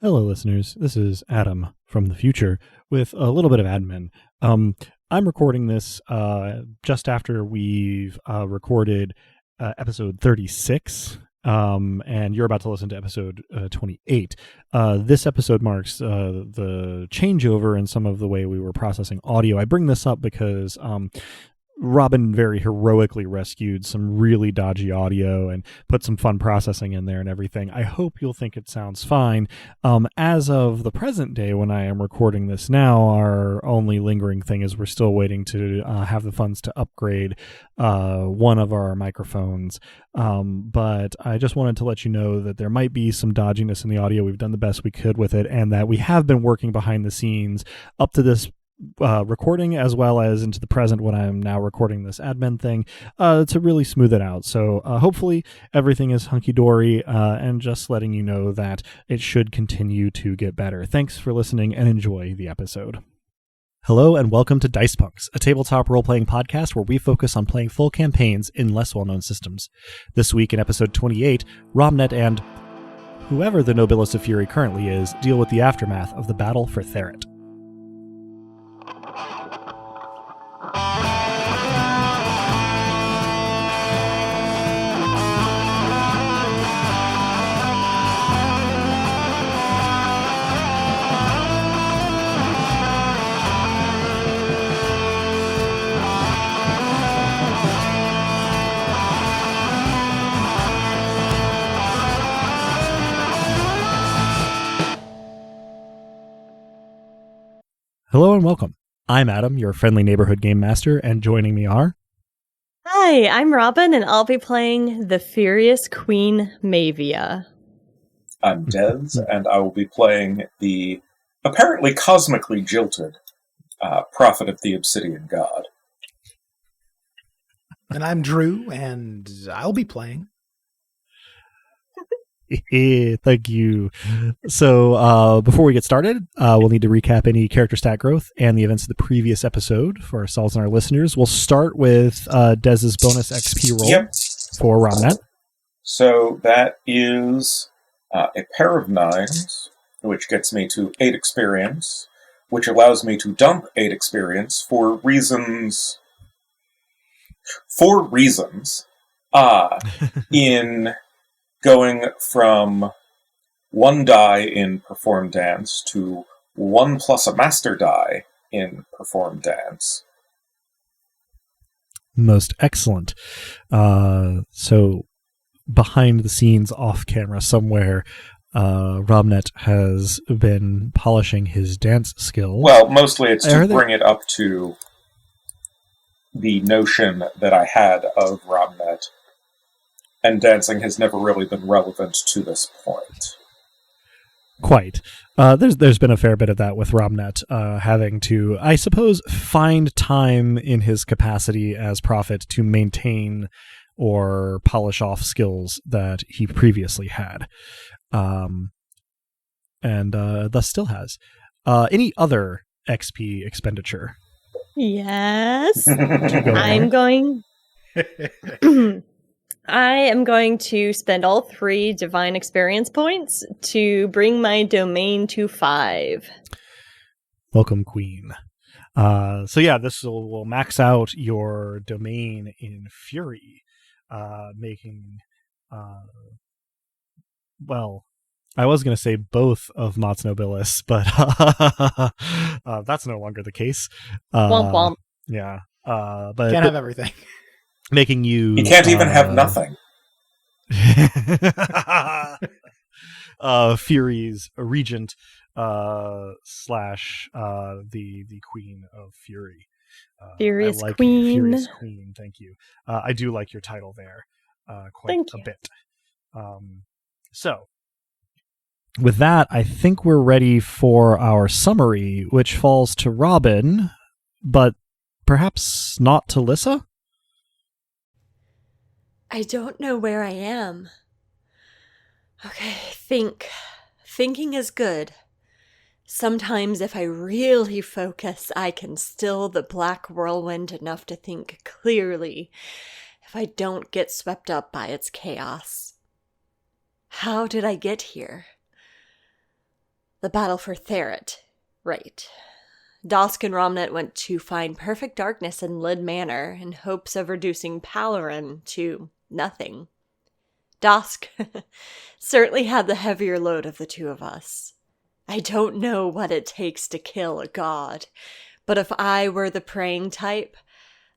Hello, listeners. This is Adam from the future with a little bit of admin. I'm recording this just after we've recorded episode 36, and you're about to listen to episode 28. This episode marks the changeover in some of the way we were processing audio. I bring this up because Robin very heroically rescued some really dodgy audio and put some fun processing in there and everything. I hope you'll think it sounds fine. As of the present day, when I am recording this now, our only lingering thing is we're still waiting to have the funds to upgrade one of our microphones. But I just wanted to let you know that there might be some dodginess in the audio. We've done the best we could with it, and that we have been working behind the scenes up to this recording as well as into the present when I'm now recording this admin thing to really smooth it out. So hopefully everything is hunky-dory, and just letting you know that it should continue to get better. Thanks for listening and enjoy the episode. Hello and welcome to Dice Punks, a tabletop role-playing podcast where we focus on playing full campaigns in less well-known systems. This week in episode 28, Romnet and whoever the Nobilis of Fury currently is deal with the aftermath of the battle for Theret. Hello and welcome. I'm Adam, your friendly neighborhood game master, and joining me are... Hi, I'm Robin, and I'll be playing the Furious Queen Mavia. I'm Dez, and I will be playing the apparently cosmically jilted Prophet of the Obsidian God. And I'm Drew, and I'll be playing. Thank you. So before we get started, we'll need to recap any character stat growth and the events of the previous episode for ourselves and our listeners. We'll start with Dez's bonus XP roll for Romnet. So that is a pair of 9s, which gets me to 8 experience, which allows me to dump 8 experience for reasons... in... going from 1 die in Perform Dance to 1 plus a master die in Perform Dance. Most excellent. So behind the scenes, off camera somewhere, Romnet has been polishing his dance skills. Well, mostly it's to bring it up to the notion that I had of Romnet. And dancing has never really been relevant to this point. Quite. There's been a fair bit of that with Romnet, having to, I suppose, find time in his capacity as Prophet to maintain or polish off skills that he previously had. And thus still has. Any other XP expenditure? Yes. I am going to spend all 3 divine experience points to bring my domain to 5. Welcome, Queen. This will max out your domain in Fury, making, I was going to say both of Mott's Nobilis, but that's no longer the case. Womp womp. Yeah. But can't have everything. Making you... You can't even have nothing. Fury's regent slash the Queen of Fury. Furious Queen. Furious Queen, thank you. I do like your title there quite a bit. So, with that, I think we're ready for our summary, which falls to Robin, but perhaps not to Lissa? I don't know where I am. Okay, Thinking is good. Sometimes if I really focus, I can still the black whirlwind enough to think clearly if I don't get swept up by its chaos. How did I get here? The battle for Therrit. Right. Dosk and Romnet went to find perfect darkness in Lid Manor in hopes of reducing Palarin to nothing. Dosk certainly had the heavier load of the two of us. I don't know what it takes to kill a god, but if I were the praying type,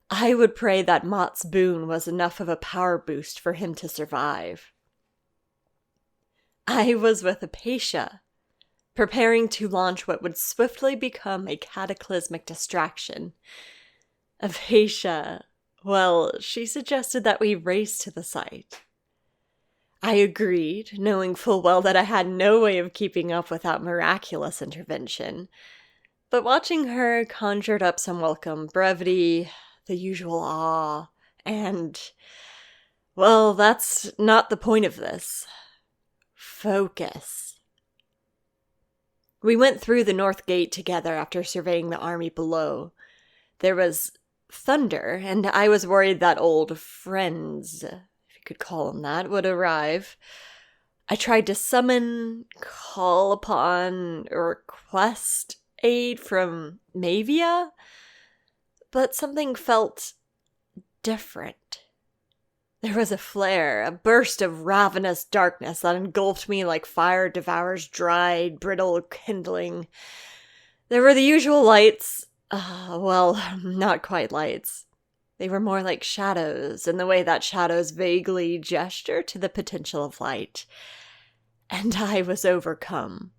I would pray that Mott's boon was enough of a power boost for him to survive. I was with Apatia, preparing to launch what would swiftly become a cataclysmic distraction. Apatia, well, she suggested that we race to the site. I agreed, knowing full well that I had no way of keeping up without miraculous intervention. But watching her conjured up some welcome brevity, the usual awe, and, well, that's not the point of this. Focus. We went through the north gate together after surveying the army below. There was thunder, and I was worried that old friends, if you could call them that, would arrive. I tried to summon, call upon, request aid from Mavia, but something felt different. There was a flare, a burst of ravenous darkness that engulfed me like fire devours dried, brittle kindling. There were the usual lights. Well, not quite lights. They were more like shadows, in the way that shadows vaguely gesture to the potential of light. And I was overcome.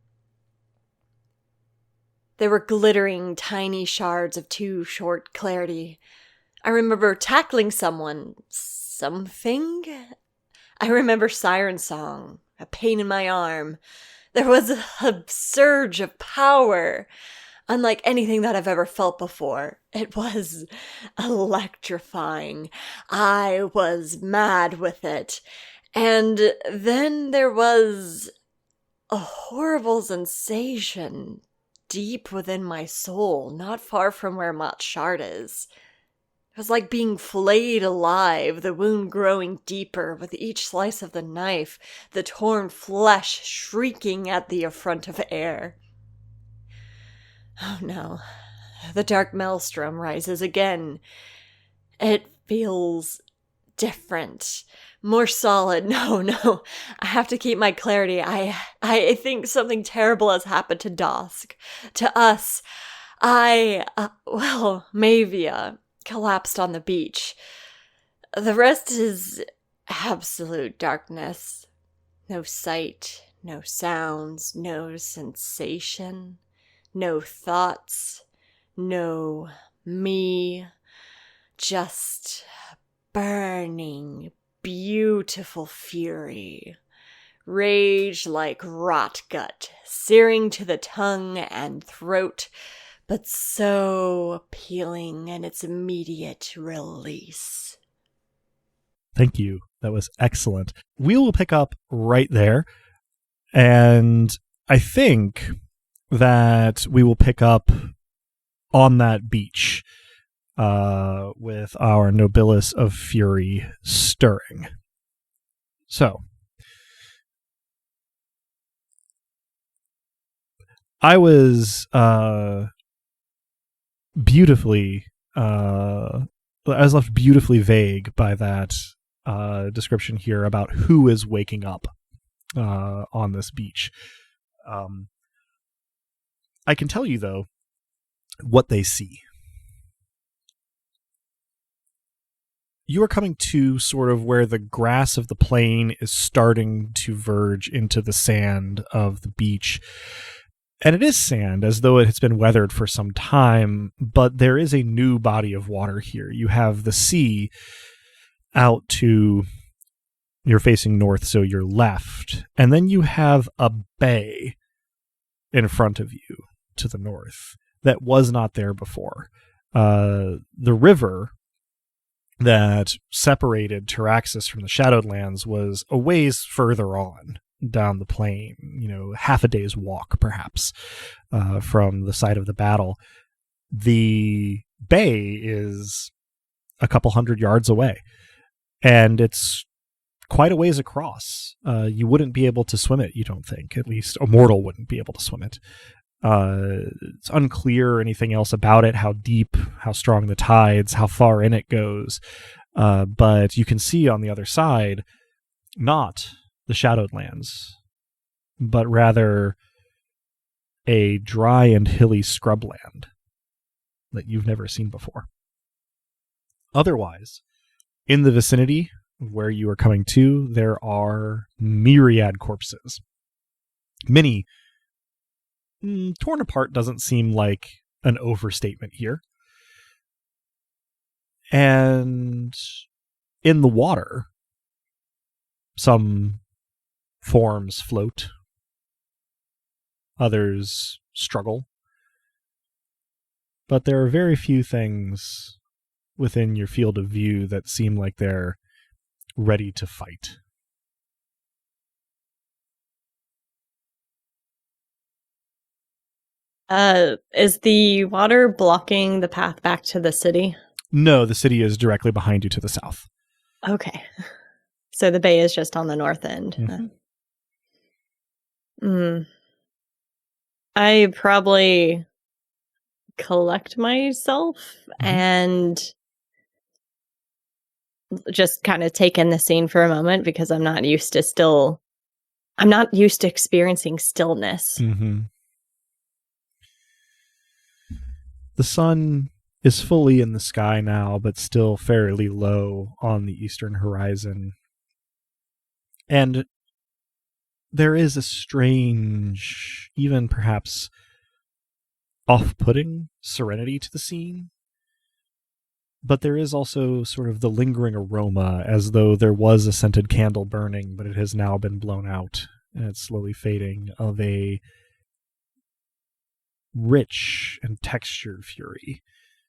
There were glittering, tiny shards of too short clarity. I remember tackling something. I remember siren song, a pain in my arm. There was a surge of power, unlike anything that I've ever felt before. It was electrifying. I was mad with it. And then there was a horrible sensation deep within my soul, not far from where Mott Shard is. It was like being flayed alive, the wound growing deeper with each slice of the knife, the torn flesh shrieking at the affront of air. Oh no, the dark maelstrom rises again. It feels different, more solid. No, I have to keep my clarity. I think something terrible has happened to Dosk, to us. Mavia collapsed on the beach. The rest is absolute darkness. No sight, no sounds, no sensation, no thoughts, no me. Just burning, beautiful fury. Rage like rot gut, searing to the tongue and throat, but so appealing in its immediate release. Thank you. That was excellent. We will pick up right there. And I think that we will pick up on that beach with our Nobilis of Fury stirring. So, I was left beautifully vague by that description here about who is waking up on this beach. I can tell you, though, what they see. You are coming to sort of where the grass of the plain is starting to verge into the sand of the beach. And it is sand, as though it has been weathered for some time, but there is a new body of water here. You have the sea out to, you're facing north, so you're left. And then you have a bay in front of you to the north that was not there before. The river that separated Taraxis from the Shadowed Lands was a ways further on down the plain, half a day's walk, perhaps, from the site of the battle. The bay is a couple 100 yards away, and it's quite a ways across. You wouldn't be able to swim it, you don't think. At least a mortal wouldn't be able to swim it. It's unclear anything else about it, how deep, how strong the tides, how far in it goes. But you can see on the other side, not the Shadowed Lands, but rather a dry and hilly scrubland that you've never seen before. Otherwise, in the vicinity of where you are coming to, there are myriad corpses. Many torn apart doesn't seem like an overstatement here. And in the water, some forms float, others struggle. But there are very few things within your field of view that seem like they're ready to fight. Is the water blocking the path back to the city? No, the city is directly behind you to the south. Okay. So the bay is just on the north end. I probably collect myself and just kind of take in the scene for a moment, because I'm not used to experiencing stillness. The sun is fully in the sky now, but still fairly low on the eastern horizon. And there is a strange, even perhaps off-putting serenity to the scene. But there is also sort of the lingering aroma, as though there was a scented candle burning, but it has now been blown out, and it's slowly fading, of a rich and textured fury,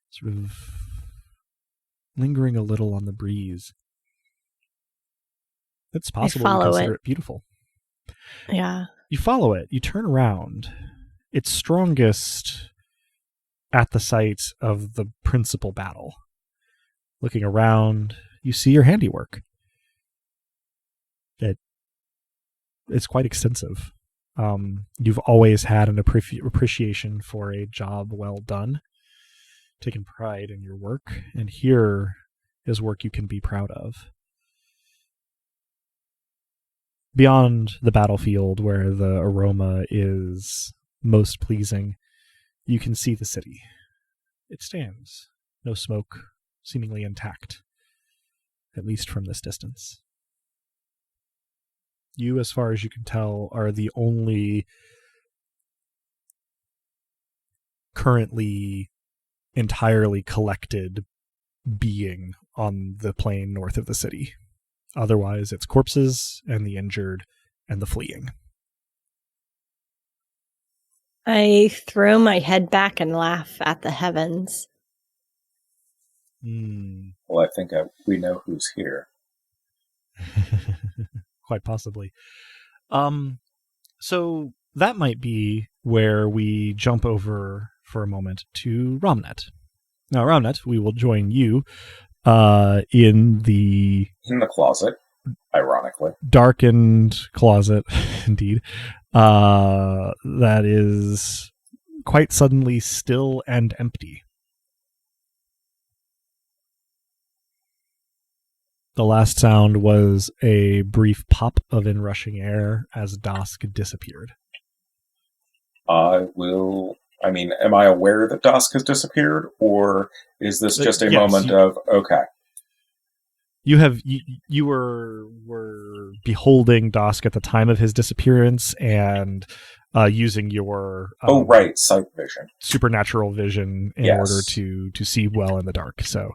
sort of lingering a little on the breeze. It's possible you consider it beautiful. Yeah. You follow it. You turn around. It's strongest at the site of the principal battle. Looking around, you see your handiwork. It's quite extensive. You've always had an appreciation for a job well done, taken pride in your work, and here is work you can be proud of. Beyond the battlefield, where the aroma is most pleasing, you can see the city. It stands, no smoke, seemingly intact, at least from this distance. You, as far as you can tell, are the only currently entirely collected being on the plain north of the city. Otherwise, it's corpses and the injured and the fleeing. I throw my head back and laugh at the heavens. Well, I think we know who's here. Quite possibly. So that might be where we jump over for a moment to Romnet. Now, Romnet, we will join you in the closet, ironically. Darkened closet, indeed. That is quite suddenly still and empty. The last sound was a brief pop of inrushing air as Dosk disappeared. Am I aware that Dosk has disappeared, or is this just a moment of, okay. You were beholding Dosk at the time of his disappearance and using your sight vision, supernatural vision in order to see well in the dark. So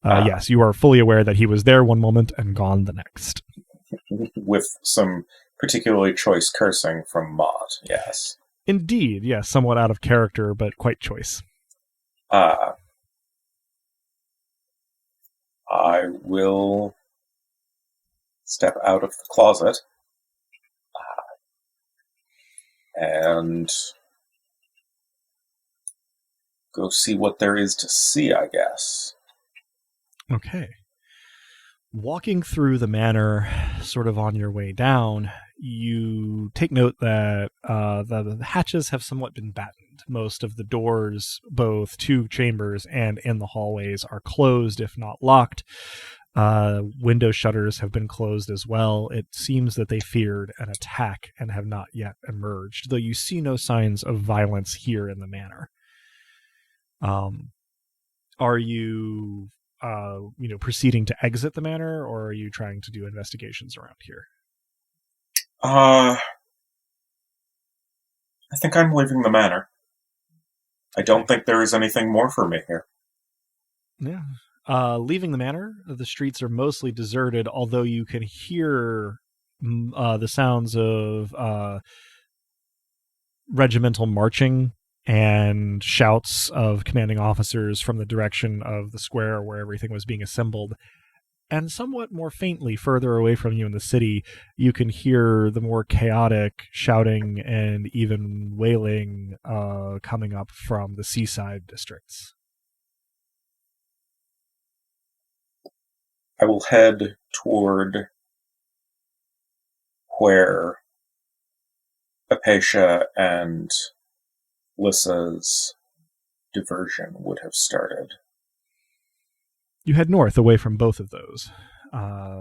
yes, you are fully aware that he was there one moment and gone the next. With some particularly choice cursing from Maud, yes. Indeed, yes, somewhat out of character, but quite choice. I will step out of the closet and go see what there is to see, I guess. Okay. Walking through the manor, sort of on your way down, you take note that the hatches have somewhat been battened. Most of the doors, both to chambers and in the hallways, are closed, if not locked. Window shutters have been closed as well. It seems that they feared an attack and have not yet emerged, though you see no signs of violence here in the manor. Are you proceeding to exit the manor, or are you trying to do investigations around here? I think I'm leaving the manor. I don't think there is anything more for me here. Yeah. Leaving the manor, the streets are mostly deserted, although you can hear the sounds of regimental marching and shouts of commanding officers from the direction of the square where everything was being assembled. And somewhat more faintly, further away from you in the city, you can hear the more chaotic shouting and even wailing coming up from the seaside districts. I will head toward where Apatia and Lissa's diversion would have started. You head north away from both of those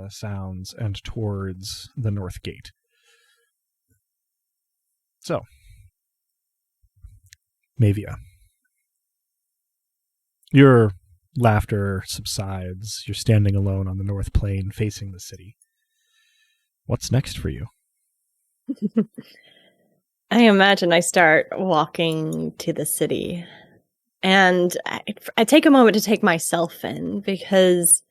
sounds and towards the north gate. So, Mavia, your laughter subsides. You're standing alone on the north plain facing the city. What's next for you? I imagine I start walking to the city, and I take a moment to take myself in, because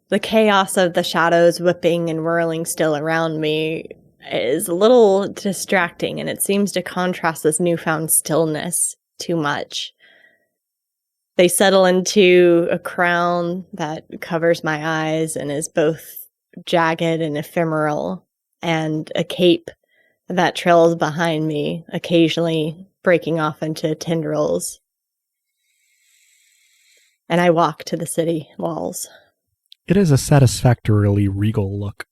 the chaos of the shadows whipping and whirling still around me is a little distracting, and it seems to contrast this newfound stillness too much. They settle into a crown that covers my eyes and is both jagged and ephemeral, and a cape that trails behind me, occasionally breaking off into tendrils. And I walk to the city walls. It is a satisfactorily regal look.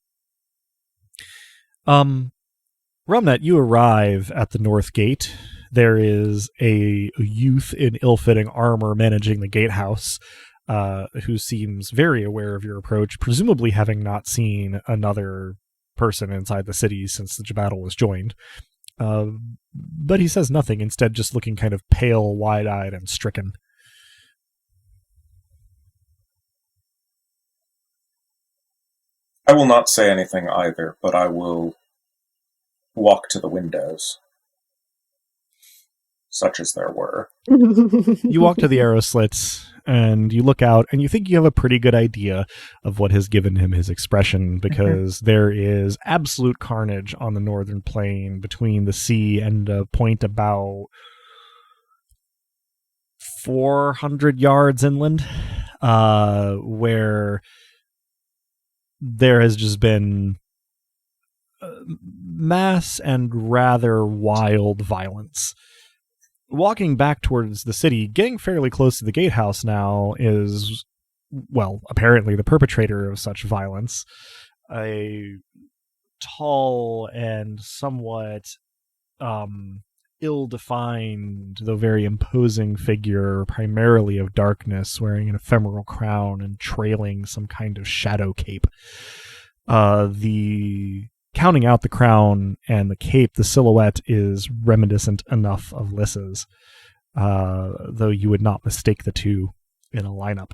Rumnet, you arrive at the north gate. There is a youth in ill-fitting armor managing the gatehouse, who seems very aware of your approach, presumably having not seen another person inside the city since the battle was joined. But he says nothing, instead just looking kind of pale, wide-eyed, and stricken. I will not say anything either, but I will walk to the windows, such as there were. You walk to the arrow slits, and you look out, and you think you have a pretty good idea of what has given him his expression, because there is absolute carnage on the northern plain between the sea and a point about 400 yards inland, where there has just been mass and rather wild violence. Walking back towards the city, getting fairly close to the gatehouse now is, well, apparently the perpetrator of such violence. A tall and somewhat ill-defined, though very imposing figure, primarily of darkness, wearing an ephemeral crown and trailing some kind of shadow cape. Counting out the crown and the cape, the silhouette is reminiscent enough of Lissa's, though you would not mistake the two in a lineup.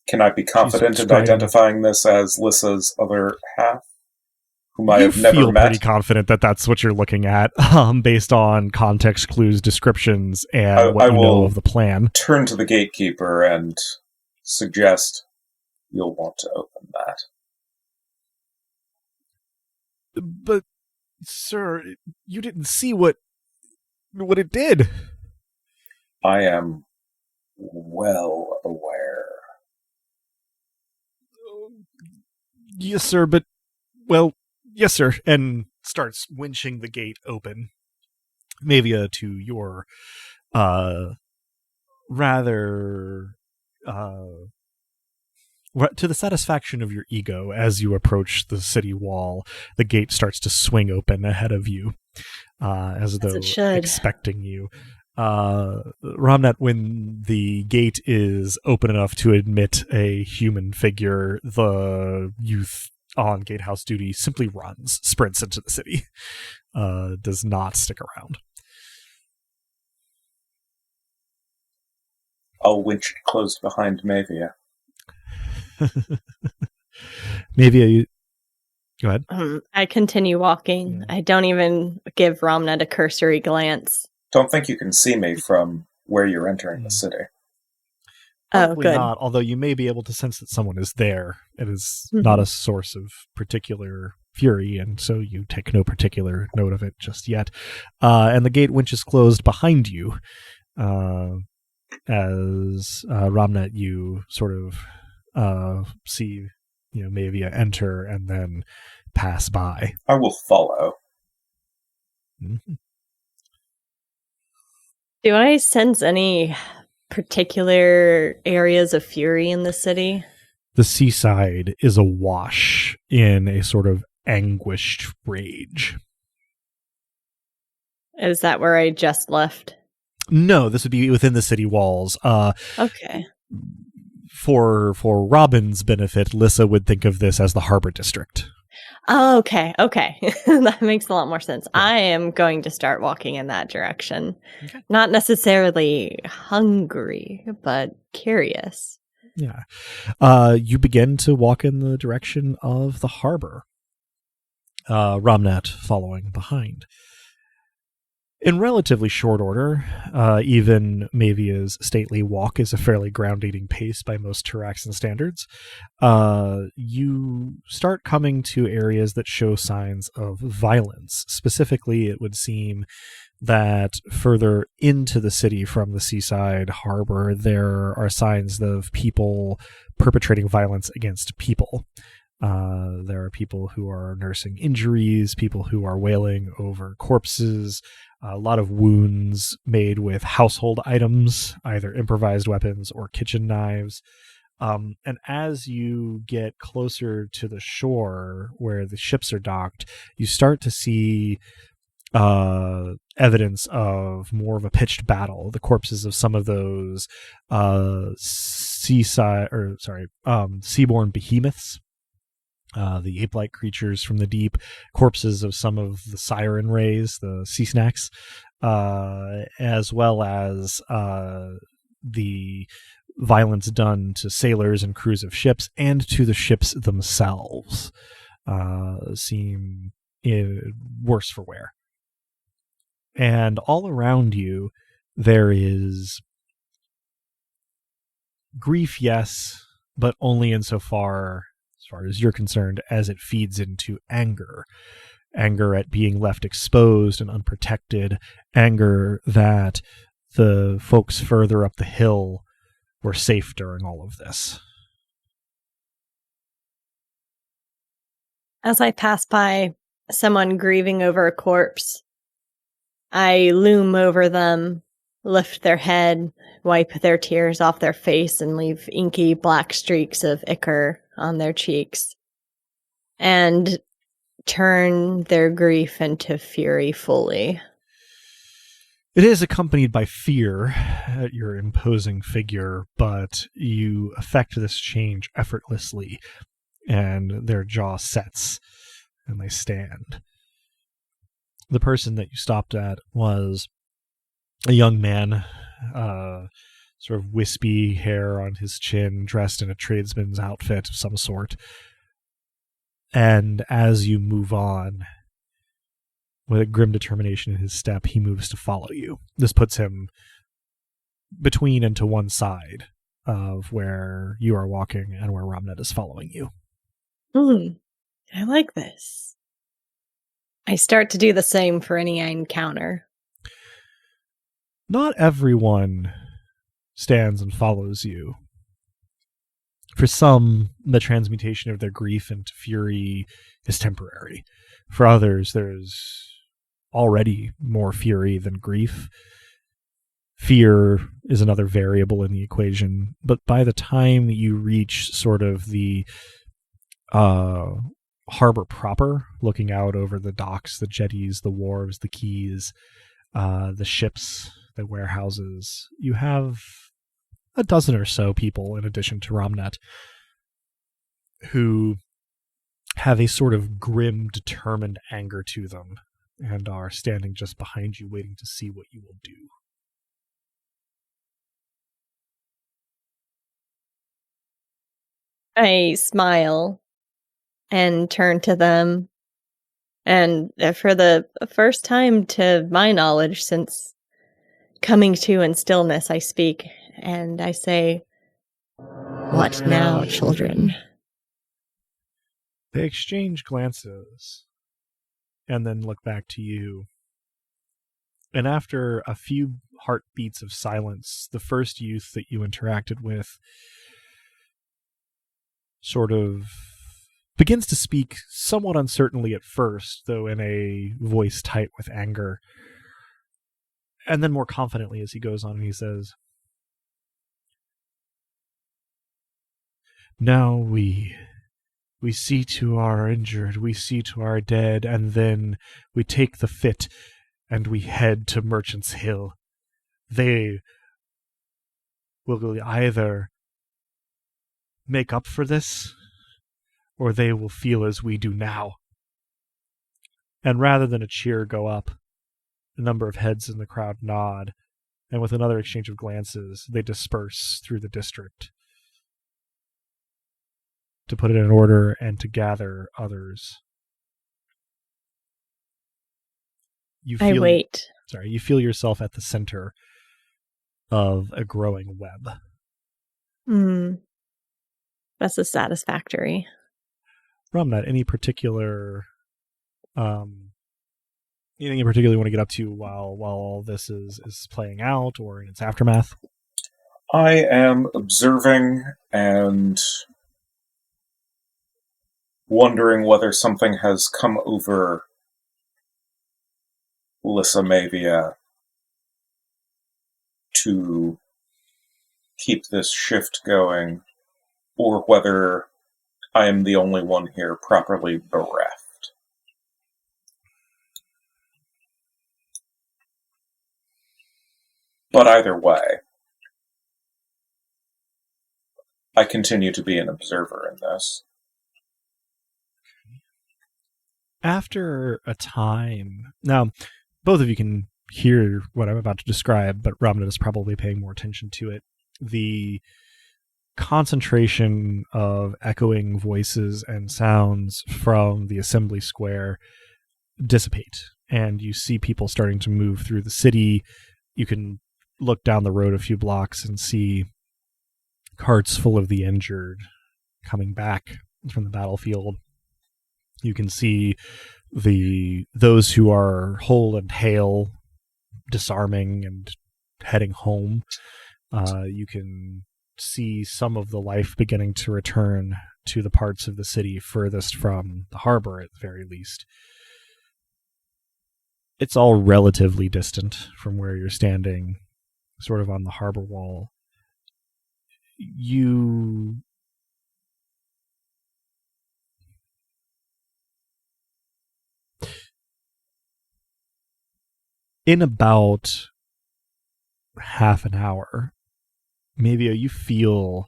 Can I be confident in identifying this as Lissa's other half, whom I have never met? You feel pretty confident that that's what you're looking at, based on context clues, descriptions, and what you know of the plan. Turn to the gatekeeper and suggest you'll want to open that. But, sir, you didn't see what it did. I am well aware. Yes, sir, but, well, yes, sir, and starts winching the gate open. Mavia, to your rather To the satisfaction of your ego, as you approach the city wall, the gate starts to swing open ahead of you, as though it should. expecting you. Ramnet, when the gate is open enough to admit a human figure, the youth on gatehouse duty simply runs, sprints into the city, does not stick around. I'll winch it closed behind Mavia. Maybe go ahead. I continue walking. I don't even give Ramnet a cursory glance. Don't think you can see me from where you're entering the city. Probably good. not, although you may be able to sense that someone is there. It is not a source of particular fury, and so you take no particular note of it just yet. And the gate winch is closed behind you. As Ramnet, you sort of see, Mavia enter and then pass by. I will follow. Mm-hmm. Do I sense any particular areas of fury in the city? The seaside is awash in a sort of anguished rage. Is that where I just left? No, this would be within the city walls. Okay. For Robin's benefit, Lissa would think of this as the harbor district. Oh, okay. That makes a lot more sense. Yeah. I am going to start walking in that direction. Okay. Not necessarily hungry, but curious. Yeah. You begin to walk in the direction of the harbor. Ramnet following behind. In relatively short order, even Mavia's stately walk is a fairly ground-eating pace by most Taraxan standards. You start coming to areas that show signs of violence. Specifically, it would seem that further into the city from the seaside harbor, there are signs of people perpetrating violence against people. There are people who are nursing injuries, people who are wailing over corpses, a lot of wounds made with household items, either improvised weapons or kitchen knives. And as you get closer to the shore where the ships are docked, you start to see evidence of more of a pitched battle. The corpses of some of those seaborne behemoths. The ape-like creatures from the deep, corpses of some of the siren rays, the sea snacks, as well as the violence done to sailors and crews of ships and to the ships themselves seem worse for wear. And all around you, there is grief, yes, but only insofar as you're concerned, as it feeds into anger at being left exposed and unprotected, anger that the folks further up the hill were safe during all of this. As I pass by someone grieving over a corpse, I loom over them, lift their head, wipe their tears off their face, and leave inky black streaks of ichor on their cheeks, and turn their grief into fury fully. It is accompanied by fear at your imposing figure, but you effect this change effortlessly, and their jaw sets, and they stand. The person that you stopped at was a young man, sort of wispy hair on his chin, dressed in a tradesman's outfit of some sort. And as you move on, with a grim determination in his step, he moves to follow you. This puts him between and to one side of where you are walking and where Ramnet is following you. I like this. I start to do the same for any I encounter. Not everyone stands and follows you. For some, the transmutation of their grief into fury is temporary. For others, there's already more fury than grief. Fear is another variable in the equation. But by the time you reach sort of the harbor proper, looking out over the docks, the jetties, the wharves, the quays, the ships, the warehouses, you have a dozen or so people, in addition to Romnet, who have a sort of grim, determined anger to them and are standing just behind you, waiting to see what you will do. I smile and turn to them, and for the first time to my knowledge since coming to in stillness, I speak, and I say, "What now, children?" They exchange glances and then look back to you. And after a few heartbeats of silence, the first youth that you interacted with sort of begins to speak somewhat uncertainly at first, though in a voice tight with anger. And then more confidently as he goes on, and he says, "Now we see to our injured, we see to our dead, and then we take the fit and we head to Merchant's Hill. They will either make up for this, or they will feel as we do now." And rather than a cheer go up, a number of heads in the crowd nod, and with another exchange of glances, they disperse through the district to put it in order and to gather others. I wait. You feel yourself at the center of a growing web. That's a satisfactory. Romnut, anything in particular you want to get up to while all this is playing out or in its aftermath? I am observing and wondering whether something has come over Lyssamavia to keep this shift going, or whether I am the only one here properly bereft. But either way, I continue to be an observer in this. After a time, now, both of you can hear what I'm about to describe, but Romnut is probably paying more attention to it. The concentration of echoing voices and sounds from the assembly square dissipate, and you see people starting to move through the city. You can look down the road a few blocks and see carts full of the injured coming back from the battlefield. You can see those who are whole and hale disarming and heading home. You can see some of the life beginning to return to the parts of the city furthest from the harbor, at the very least. It's all relatively distant from where you're standing, sort of on the harbor wall. In about half an hour, maybe you feel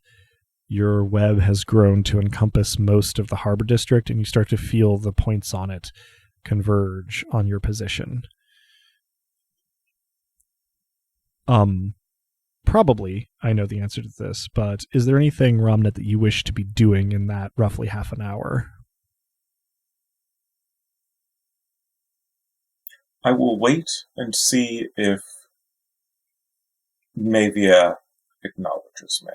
your web has grown to encompass most of the harbor district, and you start to feel the points on it converge on your position. Probably, I know the answer to this, but is there anything, Romnet, that you wish to be doing in that roughly half an hour? I will wait and see if Mavia acknowledges me.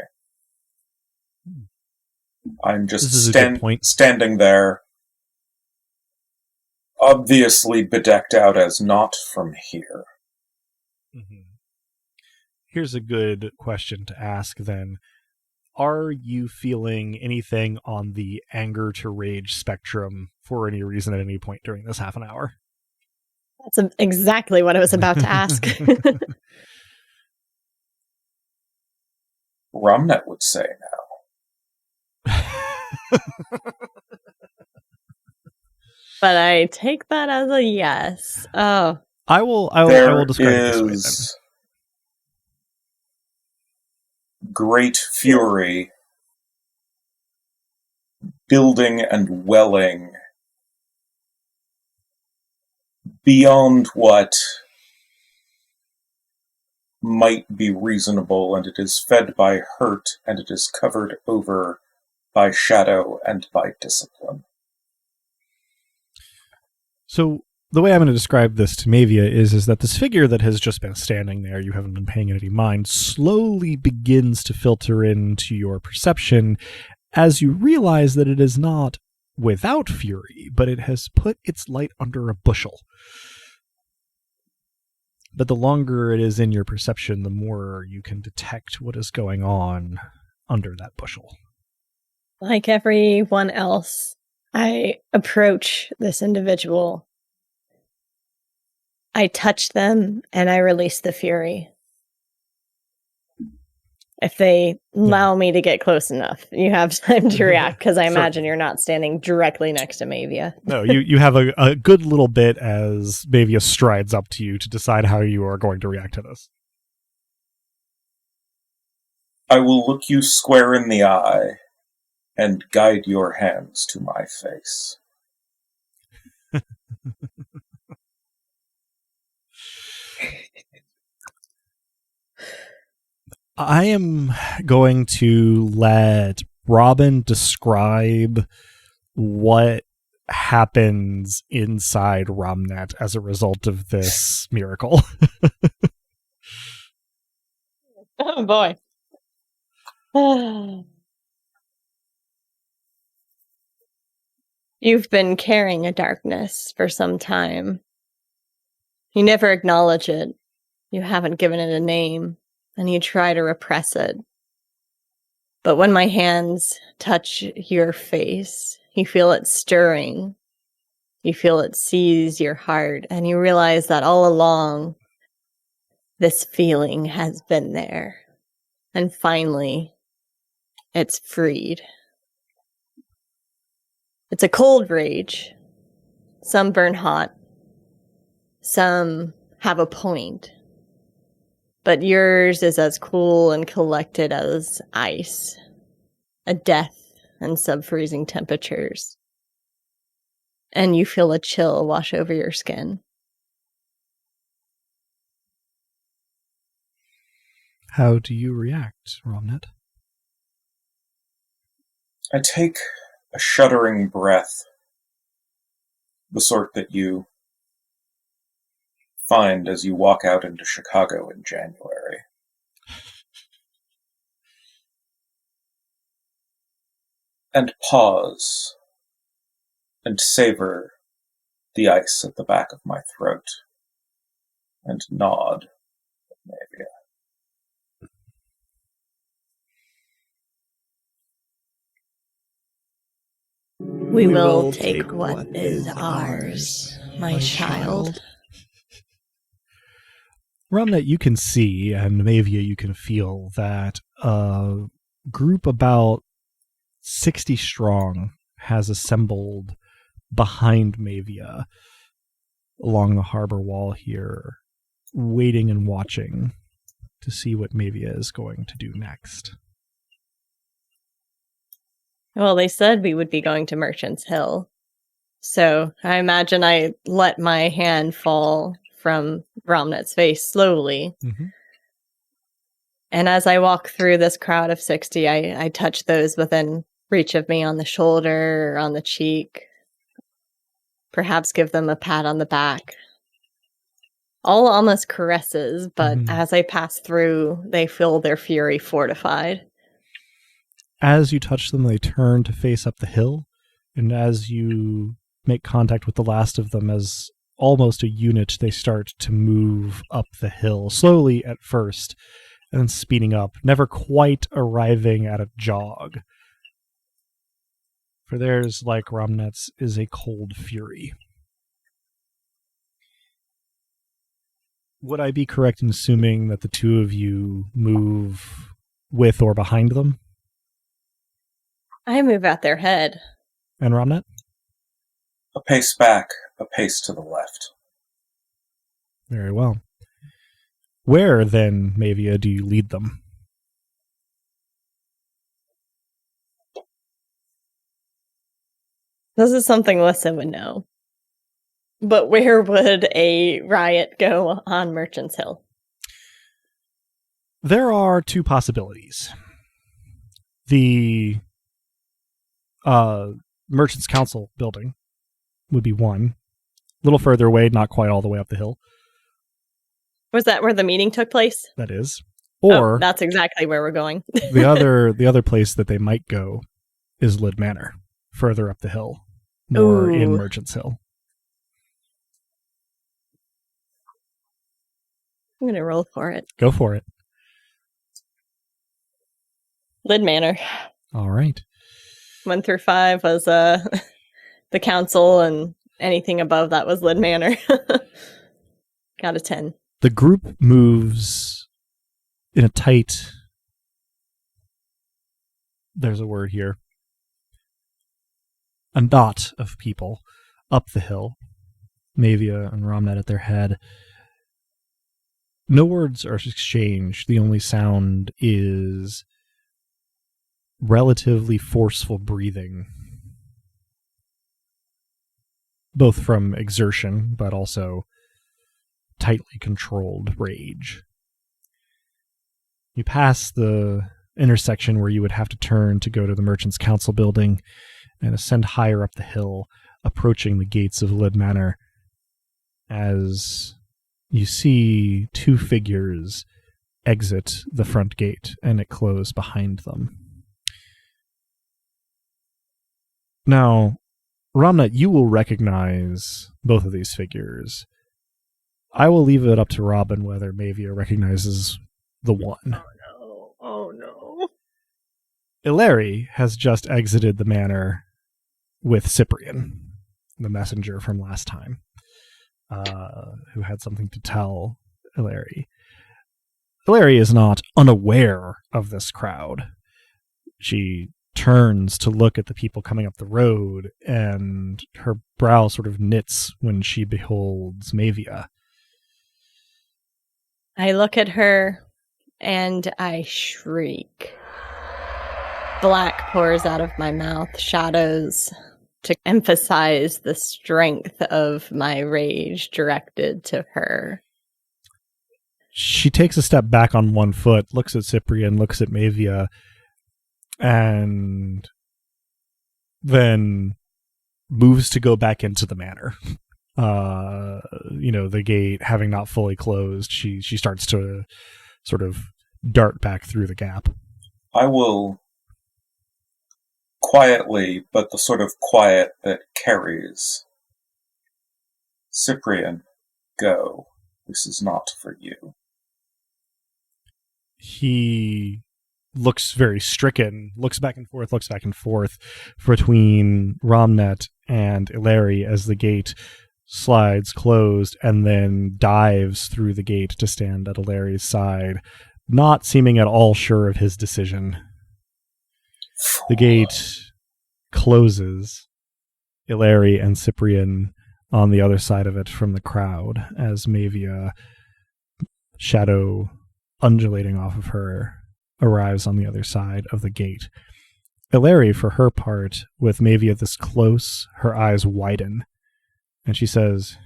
I'm just standing there, obviously bedecked out as not from here. Mm-hmm. Here's a good question to ask then. Are you feeling anything on the anger to rage spectrum for any reason at any point during this half an hour? That's exactly what I was about to ask. Romnet would say now. But I take that as a yes. Oh. I will describe it this way then. Great fury building and welling beyond what might be reasonable, and it is fed by hurt, and it is covered over by shadow and by discipline. So the way I'm going to describe this to Mavia is that this figure that has just been standing there, you haven't been paying any mind, slowly begins to filter into your perception as you realize that it is not without fury, but it has put its light under a bushel. But the longer it is in your perception, the more you can detect what is going on under that bushel. Like everyone else, I approach this individual. I touch them and I release the fury. If they allow me to get close enough, you have time to react, because I imagine you're not standing directly next to Mavia. No, you have a good little bit as Mavia strides up to you to decide how you are going to react to this. I will look you square in the eye and guide your hands to my face. I am going to let Robin describe what happens inside Romnet as a result of this miracle. Oh boy. You've been carrying a darkness for some time. You never acknowledge it. You haven't given it a name, and you try to repress it. But when my hands touch your face, you feel it stirring. You feel it seize your heart, and you realize that all along, this feeling has been there. And finally, it's freed. It's a cold rage. Some burn hot. Some have a point. But yours is as cool and collected as ice. A death and sub-freezing temperatures. And you feel a chill wash over your skin. How do you react, Romnet? I take a shuddering breath, the sort that you find as you walk out into Chicago in January. And pause and savor the ice at the back of my throat and nod at Navia. We will take what is ours, my child. Romnet, you can see, and Mavia, you can feel that a group about 60 strong has assembled behind Mavia along the harbor wall here, waiting and watching to see what Mavia is going to do next. Well, they said we would be going to Merchant's Hill. So I imagine I let my hand fall from Romnet's face slowly. Mm-hmm. And as I walk through this crowd of 60, I touch those within reach of me on the shoulder or on the cheek. Perhaps give them a pat on the back. All almost caresses, but as I pass through, they feel their fury fortified. As you touch them, they turn to face up the hill, and as you make contact with the last of them, as almost a unit, they start to move up the hill, slowly at first, and then speeding up, never quite arriving at a jog. For theirs, like Romnet's, is a cold fury. Would I be correct in assuming that the two of you move with or behind them? I move at their head. And Romnet? A pace back, a pace to the left. Very well. Where, then, Mavia, do you lead them? This is something Lissa would know. But where would a riot go on Merchant's Hill? There are two possibilities. The Merchants Council building would be one. A little further away, not quite all the way up the hill. Was that where the meeting took place? That is. Or that's exactly where we're going. the other place that they might go is Lid Manor, further up the hill, more in Merchants Hill. I'm going to roll for it. Go for it. Lid Manor. All right. 1 through 5 was the council, and anything above that was Lid Manor. Got a 10. The group moves in a tight... There's a word here. A knot of people up the hill. Mavia and Romnet at their head. No words are exchanged. The only sound is relatively forceful breathing. Both from exertion, but also tightly controlled rage. You pass the intersection where you would have to turn to go to the Merchants Council building and ascend higher up the hill, approaching the gates of Lid Manor, as you see two figures exit the front gate and it close behind them. Now, Romnet, you will recognize both of these figures. I will leave it up to Robin whether Mavia recognizes the one. Oh no. Ilari has just exited the manor with Cyprian, the messenger from last time, who had something to tell Ilari. Ilari is not unaware of this crowd. She turns to look at the people coming up the road, and her brow sort of knits when she beholds Mavia. I look at her and I shriek. Black pours out of my mouth, shadows to emphasize the strength of my rage directed to her. She takes a step back on one foot, looks at Cyprian, looks at Mavia, and then moves to go back into the manor. The gate having not fully closed, she starts to sort of dart back through the gap. I will quietly, but the sort of quiet that carries. Cyprian, go. This is not for you. He looks very stricken, looks back and forth between Romnet and Ilari as the gate slides closed, and then dives through the gate to stand at Ilari's side, not seeming at all sure of his decision. The gate closes, Ilari and Cyprian on the other side of it from the crowd, as Mavia, shadow undulating off of her, arrives on the other side of the gate. Ilari, for her part, with Mavia this close, her eyes widen, and she says,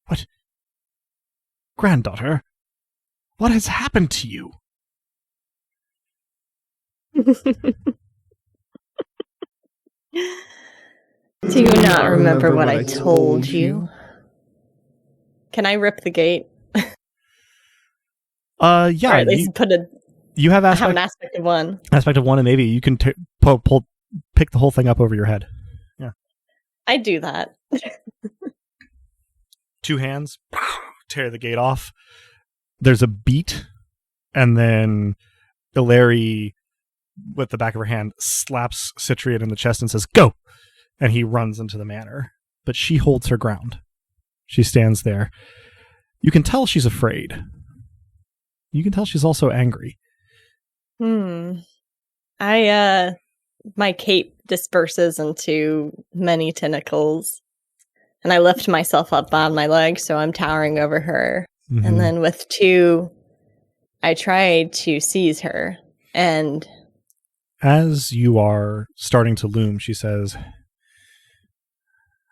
"What? Granddaughter, what has happened to you?" Do you not remember what I told you? Can I rip the gate? Yeah. Or at least you have an aspect of one. Aspect of one, and maybe you can pick the whole thing up over your head. Yeah. I do that. Two hands, tear the gate off. There's a beat, and then Ilari, with the back of her hand, slaps Cyprian in the chest and says, "Go!" And he runs into the manor. But she holds her ground. She stands there. You can tell she's afraid. You can tell she's also angry. My cape disperses into many tentacles, and I lift myself up on my legs, so I'm towering over her. Mm-hmm. And then with 2, I try to seize her, and as you are starting to loom, she says,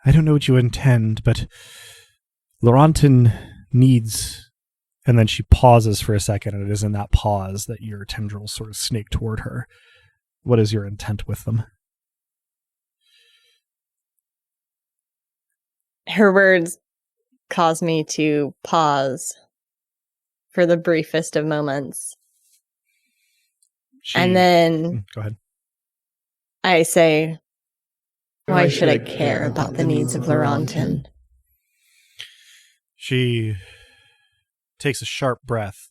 I don't know what you intend, but Laurentin needs... And then she pauses for a second, and it is in that pause that your tendrils sort of snake toward her. What is your intent with them? her words cause me to pause for the briefest of moments. And then go ahead. I say, why should I care about the needs of Laurentin? She takes a sharp breath.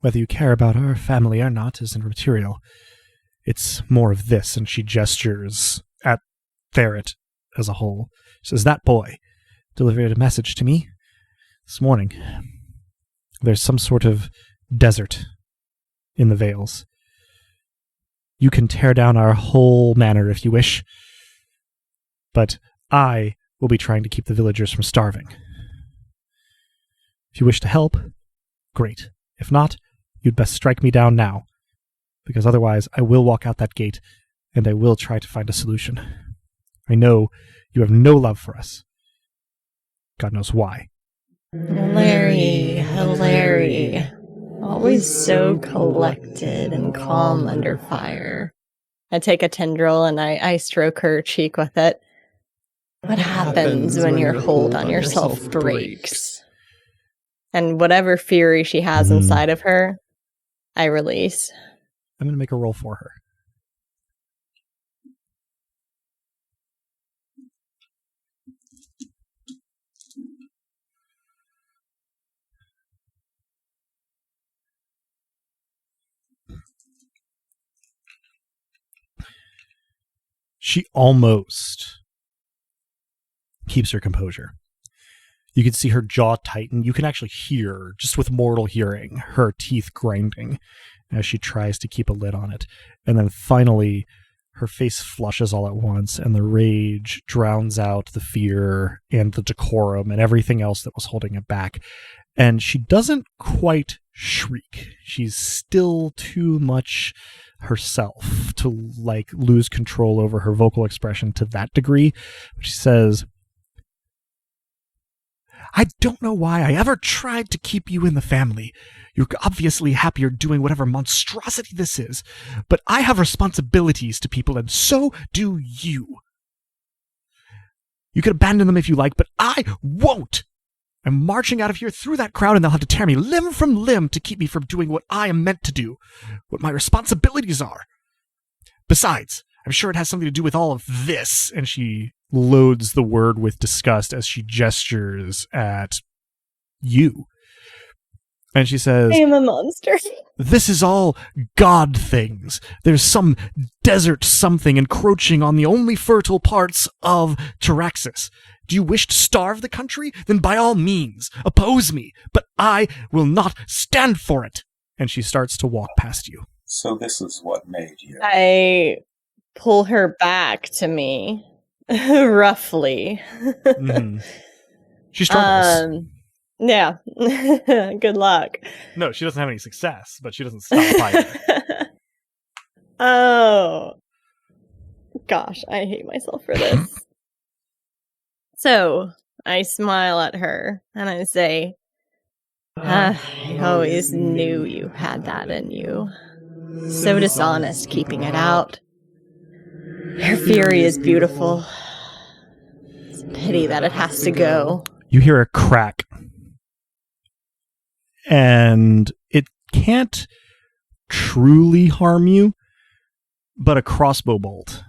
Whether you care about our family or not isn't material. It's more of this, and she gestures at Ferret as a whole. She says, that boy delivered a message to me this morning. There's some sort of desert in the Vales. You can tear down our whole manor if you wish, but I will be trying to keep the villagers from starving. If you wish to help, great. If not, you'd best strike me down now, because otherwise I will walk out that gate, and I will try to find a solution. I know you have no love for us. God knows why. Larry, always so collected and calm under fire. I take a tendril and I stroke her cheek with it. What happens when your hold on yourself breaks? And whatever fury she has inside of her, I release. I'm going to make a roll for her. She almost keeps her composure. You can see her jaw tighten. You can actually hear, just with mortal hearing, her teeth grinding as she tries to keep a lid on it. And then finally, her face flushes all at once, and the rage drowns out the fear and the decorum and everything else that was holding it back. And she doesn't quite shriek. She's still too much herself to lose control over her vocal expression to that degree. She says, I don't know why I ever tried to keep you in the family. You're obviously happier doing whatever monstrosity this is, but I have responsibilities to people, and so do you. You can abandon them if you like, but I won't. I'm marching out of here through that crowd, and they'll have to tear me limb from limb to keep me from doing what I am meant to do, what my responsibilities are. Besides, I'm sure it has something to do with all of this, and she loads the word with disgust as she gestures at you. And she says, I am a monster. This is all God things. There's some desert something encroaching on the only fertile parts of Taraxis. Do you wish to starve the country? Then by all means, oppose me, but I will not stand for it. And she starts to walk past you. So this is what made you. I pull her back to me, roughly. Mm-hmm. She struggles. Yeah. Good luck. No, she doesn't have any success, but she doesn't stop either. Oh. Gosh, I hate myself for this. So, I smile at her, and I say, I always knew you had that in you. So dishonest keeping it out. Your fury is beautiful. It's a pity that it has to go. You hear a crack. And it can't truly harm you, but a crossbow bolt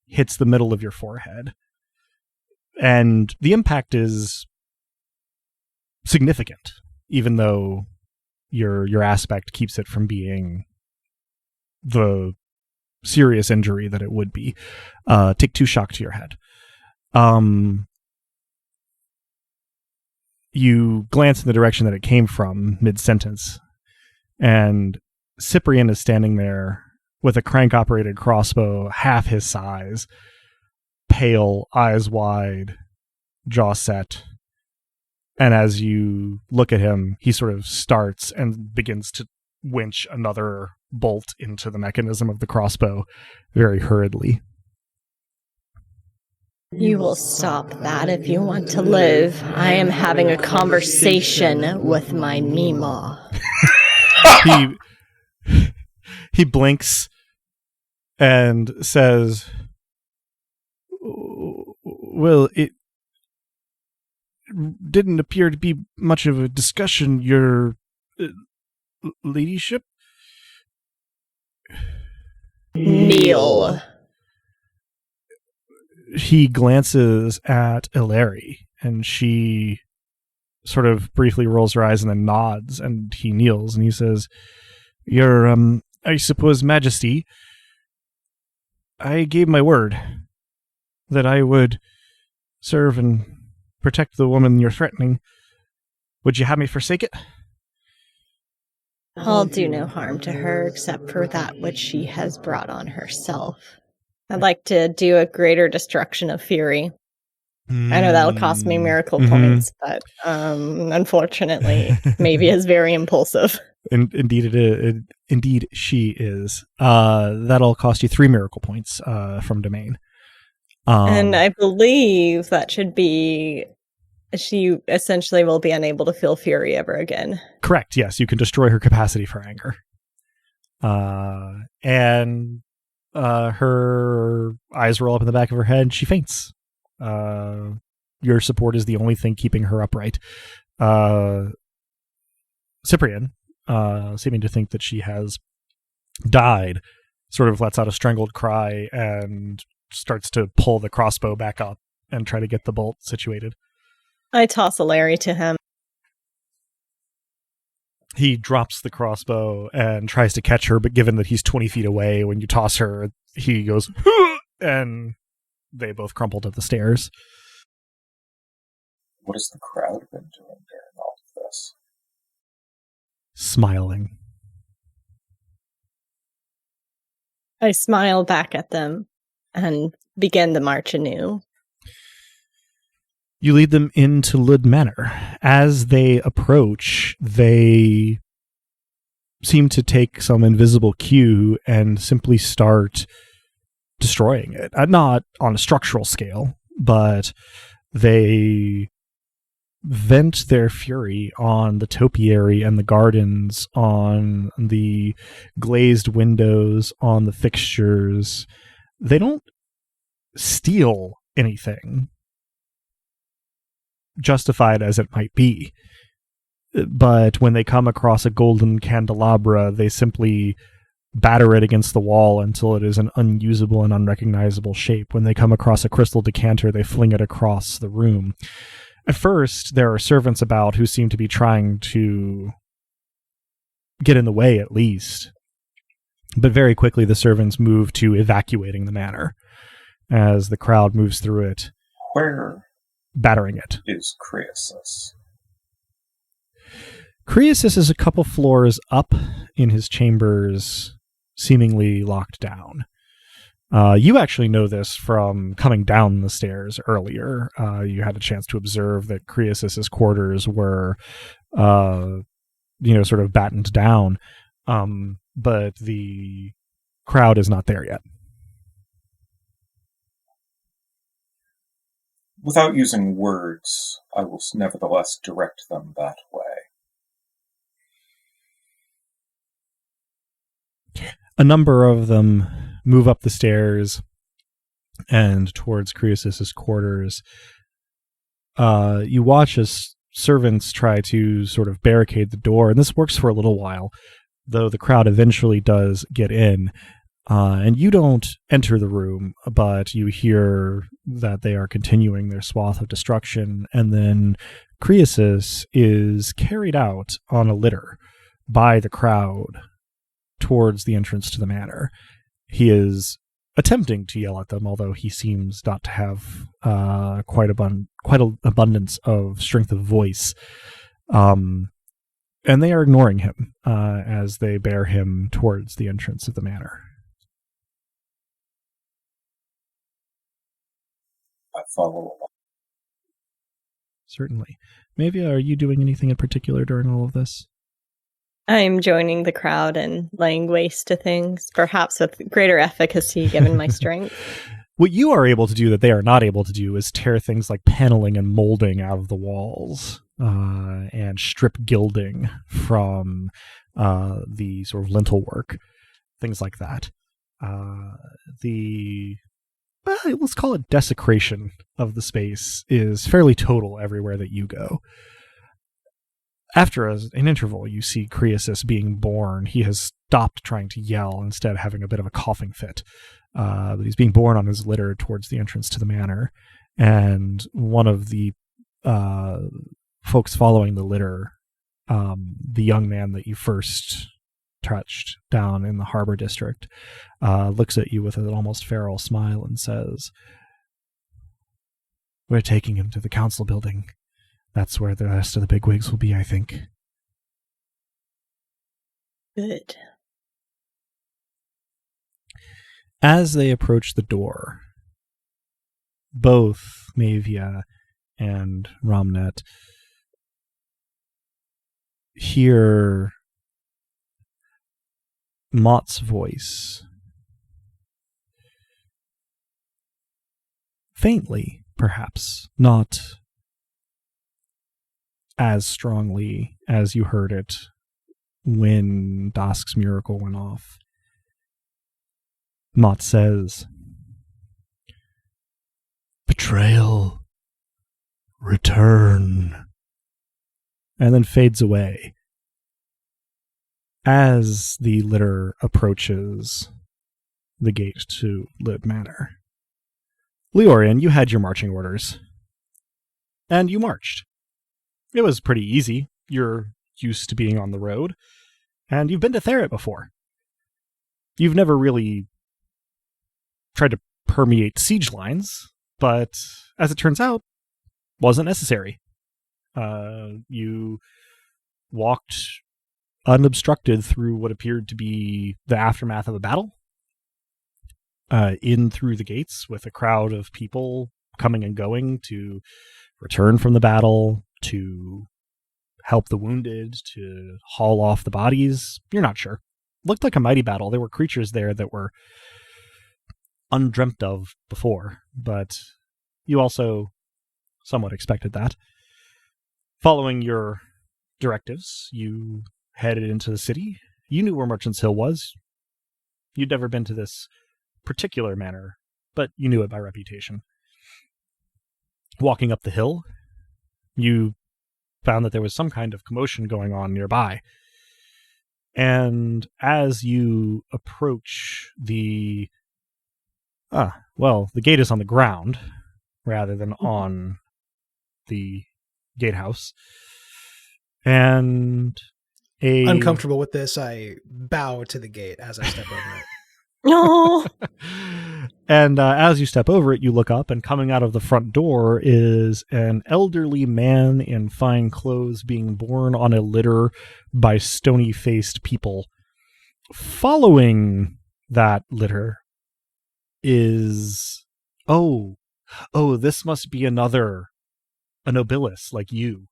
hits the middle of your forehead. And the impact is significant, even though your aspect keeps it from being the serious injury that it would be. Take 2 shock to your head. You glance in the direction that it came from mid-sentence, and Cyprian is standing there with a crank-operated crossbow half his size, pale, eyes wide, jaw set. And as you look at him, he sort of starts and begins to winch another bolt into the mechanism of the crossbow very hurriedly. You will stop that if you want to live. I am having a conversation with my Mima. He blinks and says, well, it didn't appear to be much of a discussion, your ladyship. Kneel. He glances at Ilari, and she sort of briefly rolls her eyes and then nods, and he kneels, and he says, Your, I suppose, Majesty, I gave my word that I would serve and protect the woman you're threatening. Would you have me forsake it? I'll do no harm to her except for that which she has brought on herself. I'd like to do a greater destruction of fury. I know that'll cost me miracle points, but unfortunately, maybe is very impulsive. Indeed, it is. Indeed, she is. That'll cost you 3 miracle points from Domain. And I believe that should be... She essentially will be unable to feel fury ever again. Correct, yes. You can destroy her capacity for anger. And her eyes roll up in the back of her head. She faints. Your support is the only thing keeping her upright. Cyprian, seeming to think that she has died, sort of lets out a strangled cry and starts to pull the crossbow back up and try to get the bolt situated. I toss a Larry to him. He drops the crossbow and tries to catch her, but given that he's 20 feet away, when you toss her, he goes, and they both crumple to the stairs. What has the crowd been doing during all of this? Smiling. I smile back at them and begin the march anew. You lead them into Lud Manor. As they approach, they seem to take some invisible cue and simply start destroying it. Not on a structural scale, but they vent their fury on the topiary and the gardens, on the glazed windows, on the fixtures. They don't steal anything, justified as it might be. But when they come across a golden candelabra, they simply batter it against the wall until it is an unusable and unrecognizable shape. When they come across a crystal decanter, they fling it across the room. At first, there are servants about who seem to be trying to get in the way, at least. But very quickly, the servants move to evacuating the manor as the crowd moves through it. Where battering it. Is Croesus? Croesus is a couple floors up in his chambers, seemingly locked down. You actually know this from coming down the stairs earlier. You had a chance to observe that Croesus's quarters were, sort of battened down, but the crowd is not there yet. Without using words, I will nevertheless direct them that way. A number of them move up the stairs and towards Croesus's quarters. You watch as servants try to sort of barricade the door, and this works for a little while, though the crowd eventually does get in. And you don't enter the room, but you hear that they are continuing their swath of destruction, and then Croesus is carried out on a litter by the crowd towards the entrance to the manor. He is attempting to yell at them, although he seems not to have quite an abundance of strength of voice. And they are ignoring him as they bear him towards the entrance of the manor. I follow along. Certainly. Mavia, are you doing anything in particular during all of this? I'm joining the crowd and laying waste to things, perhaps with greater efficacy given my strength. What you are able to do that they are not able to do is tear things like paneling and molding out of the walls and strip gilding from the sort of lintel work, things like that. Let's call it desecration of the space is fairly total everywhere that you go. After an interval, you see Croesus being born. He has stopped trying to yell, instead having a bit of a coughing fit. But he's being borne on his litter towards the entrance to the manor. And one of the folks following the litter, the young man that you first touched down in the harbor district, looks at you with an almost feral smile and says, "We're taking him to the council building. That's where the rest of the bigwigs will be, I think." Good. As they approach the door, both Mavia and Romnet hear Mott's voice faintly, perhaps, not as strongly as you heard it when Dask's miracle went off. Mott says, "Betrayal, return," and then fades away as the litter approaches the gate to Lib Manor. Leorian, you had your marching orders, and you marched. It was pretty easy. You're used to being on the road, and you've been to Therit before. You've never really tried to permeate siege lines, but as it turns out, wasn't necessary. You walked unobstructed through what appeared to be the aftermath of a battle, in through the gates with a crowd of people coming and going to return from the battle, to help the wounded, to haul off the bodies. You're not sure. Looked like a mighty battle. There were creatures there that were undreamt of before, but you also somewhat expected that. Following your directives, you headed into the city. You knew where Merchant's Hill was. You'd never been to this particular manor, but you knew it by reputation. Walking up the hill, you found that there was some kind of commotion going on nearby. And as you approach the gate is on the ground rather than on the gatehouse. And uncomfortable with this, I bow to the gate as I step over it. No. And as you step over it, you look up, and coming out of the front door is an elderly man in fine clothes being borne on a litter by stony-faced people. Following that litter is... this must be a nobilis like you.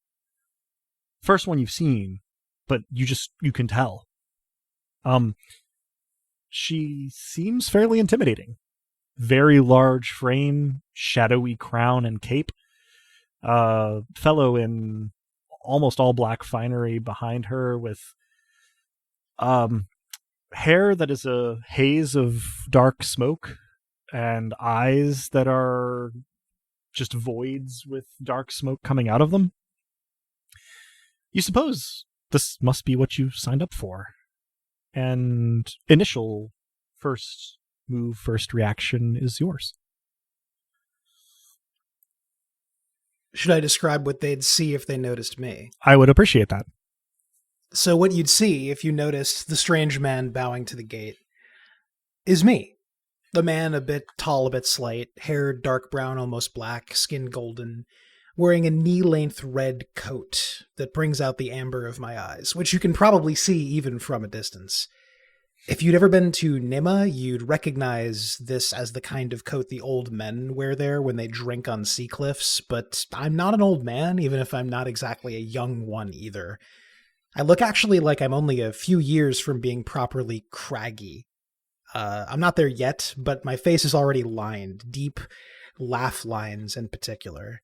First one you've seen, but you can tell. She seems fairly intimidating. Very large frame, shadowy crown and cape. Fellow in almost all black finery behind her with hair that is a haze of dark smoke and eyes that are just voids with dark smoke coming out of them. You suppose this must be what you signed up for. And initial first reaction is yours. Should I describe what they'd see if they noticed me? I would appreciate that. So what you'd see if you noticed the strange man bowing to the gate is me. The man a bit tall, a bit slight, hair dark brown, almost black, skin golden, wearing a knee-length red coat that brings out the amber of my eyes, which you can probably see even from a distance. If you'd ever been to Nima, you'd recognize this as the kind of coat the old men wear there when they drink on sea cliffs, but I'm not an old man, even if I'm not exactly a young one either. I look actually like I'm only a few years from being properly craggy. I'm not there yet, but my face is already lined, deep laugh lines in particular.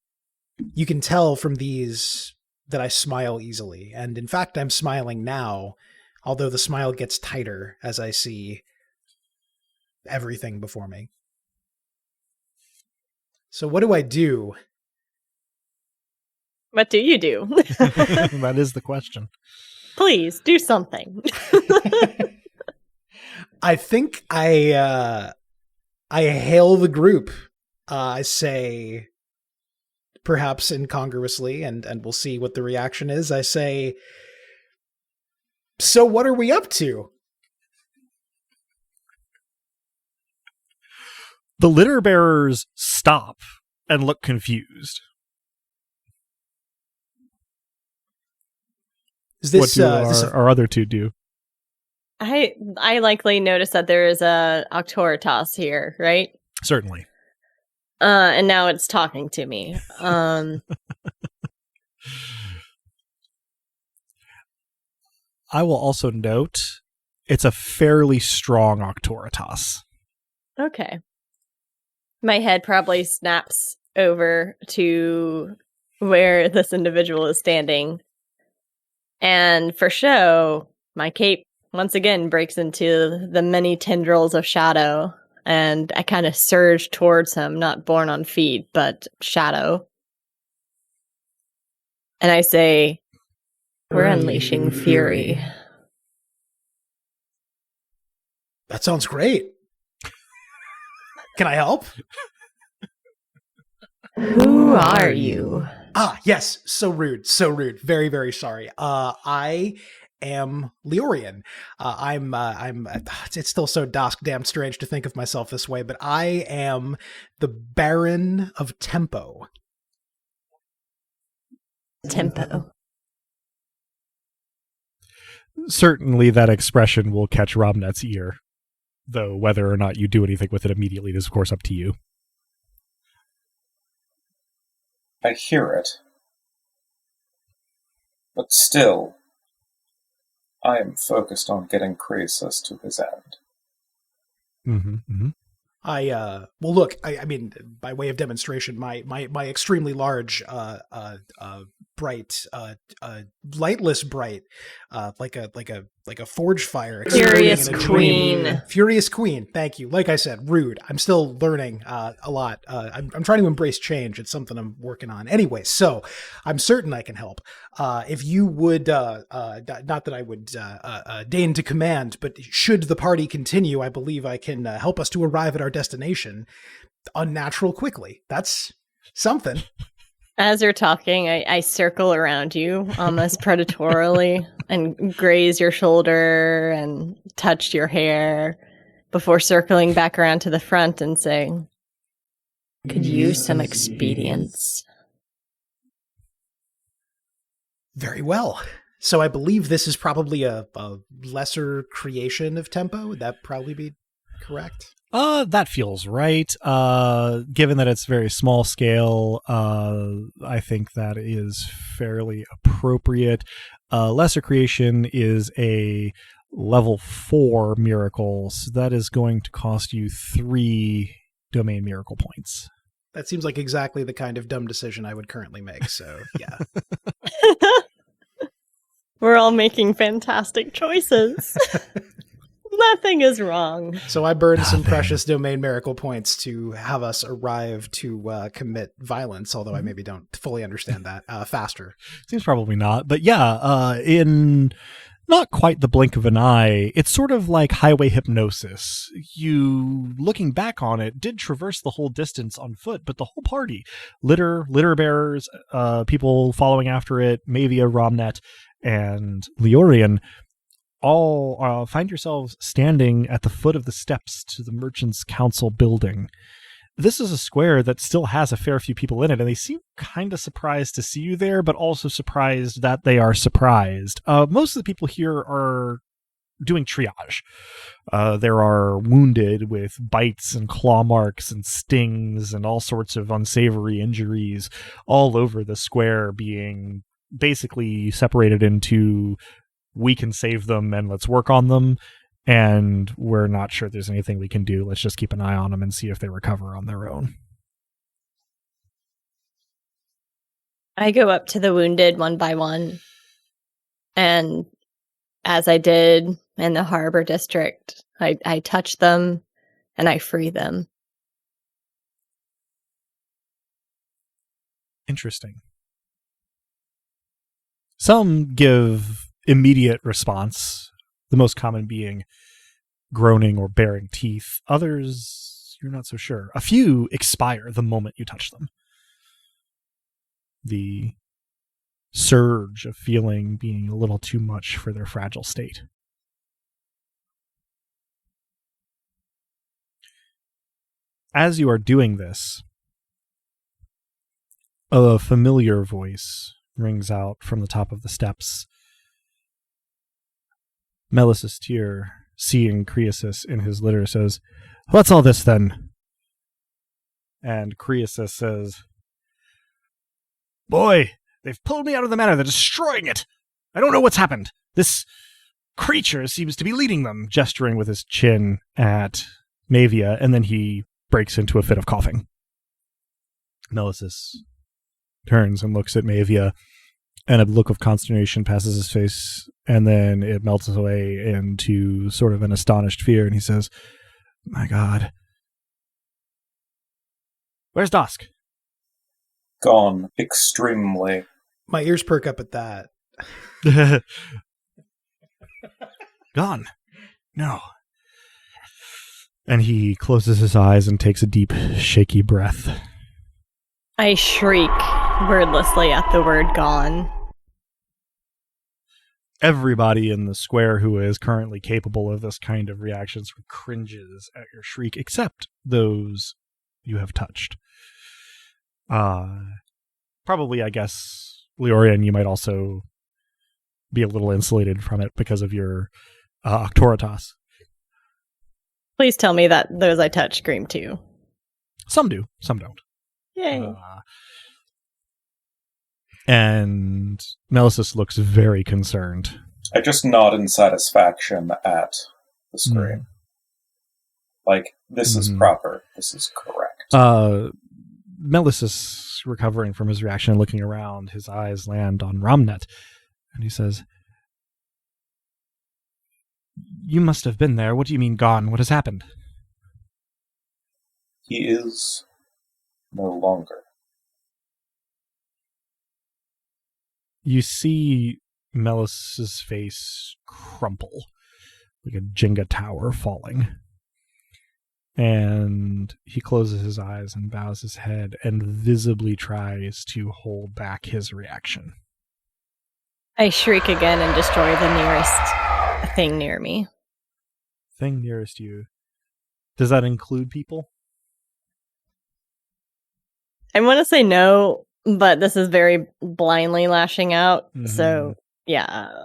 You can tell from these that I smile easily, and in fact I'm smiling now, although the smile gets tighter as I see everything before me. So what do I do? What do you do? That is the question. Please, do something. I think I hail the group. I say, perhaps incongruously, and we'll see what the reaction is. I say, so what are we up to? The litter bearers stop and look confused. Is this, what do our other two do? I likely noticed that there is a Octoritas here, right? Certainly. And now it's talking to me. I will also note it's a fairly strong Octoritas. Okay. My head probably snaps over to where this individual is standing. And for show, my cape once again breaks into the many tendrils of shadow. And I kind of surge towards him, not born on feet, but shadow. And I say, we're unleashing fury. That sounds great. Can I help? Who are you? Ah, yes. So rude. So rude. Very, very sorry. I am Leorian. It's still so damn strange to think of myself this way, but I am the Baron of Tempo. Tempo. Certainly that expression will catch Romnet's ear, though whether or not you do anything with it immediately is, of course, up to you. I hear it. But still, I am focused on getting Croesus to his end. Mm-hmm, mm-hmm. Well, look, I mean, by way of demonstration, my extremely large, bright, lightless bright, like a forge fire. Furious in a Queen. dream. Furious Queen. Thank you. Like I said, rude. I'm still learning a lot. I'm trying to embrace change. It's something I'm working on. Anyway, so I'm certain I can help. If you would, not that I would deign to command, but should the party continue, I believe I can help us to arrive at our destination unnatural quickly. That's something. As you're talking, I circle around you almost predatorily and graze your shoulder and touch your hair before circling back around to the front and saying, could use some expedience. Very well. So I believe this is probably a lesser creation of Tempo. Would that probably be correct? That feels right. Given that it's very small scale, I think that is fairly appropriate. Lesser Creation is a level 4 miracle, so that is going to cost you 3 domain miracle points. That seems like exactly the kind of dumb decision I would currently make, so yeah. We're all making fantastic choices. Nothing is wrong. So I burned some precious domain miracle points to have us arrive to commit violence, although I maybe don't fully understand that faster. Seems probably not. But yeah, in not quite the blink of an eye, it's sort of like highway hypnosis. You, looking back on it, did traverse the whole distance on foot, but the whole party, litter bearers, people following after it, Mavia, Romnet, and Leorian, all find yourselves standing at the foot of the steps to the Merchants' Council building. this is a square that still has a fair few people in it, and they seem kind of surprised to see you there, but also surprised that they are surprised. Most of the people here are doing triage. There are wounded with bites and claw marks and stings and all sorts of unsavory injuries all over the square, being basically separated into, we can save them and let's work on them, and we're not sure there's anything we can do. Let's just keep an eye on them and see if they recover on their own. I go up to the wounded one by one, and as I did in the harbor district, I touch them and I free them. Interesting. Some give immediate response, the most common being groaning or baring teeth. Others, you're not so sure. A few expire the moment you touch them. The surge of feeling being a little too much for their fragile state. As you are doing this, a familiar voice rings out from the top of the steps. Melis's Tyr, seeing Croesus in his litter, says, "What's all this then?" And Croesus says, "Boy, they've pulled me out of the manor. They're destroying it. I don't know what's happened. This creature seems to be leading them," gesturing with his chin at Mavia, and then he breaks into a fit of coughing. Melissus turns and looks at Mavia, and a look of consternation passes his face, and then it melts away into sort of an astonished fear, and he says, "My God. Where's Dosk?" Gone. Extremely. My ears perk up at that. Gone. No. And he closes his eyes and takes a deep, shaky breath. I shriek wordlessly at the word gone. Everybody in the square who is currently capable of this kind of reaction sort of cringes at your shriek, except those you have touched. Probably, I guess, Leorian, you might also be a little insulated from it because of your Octoritas. Please tell me that those I touch scream too. Some do, some don't. Yay. And Melissus looks very concerned. I just nod in satisfaction at the screen. Like, this is proper. This is correct. Melissus, recovering from his reaction and looking around, his eyes land on Ramnet, and he says, "You must have been there. What do you mean gone? What has happened?" He is no longer. You see Melis's face crumple like a Jenga tower falling. And he closes his eyes and bows his head and visibly tries to hold back his reaction. I shriek again and destroy the nearest thing near me. Thing nearest you. Does that include people? I want to say no, but this is very blindly lashing out. So, yeah.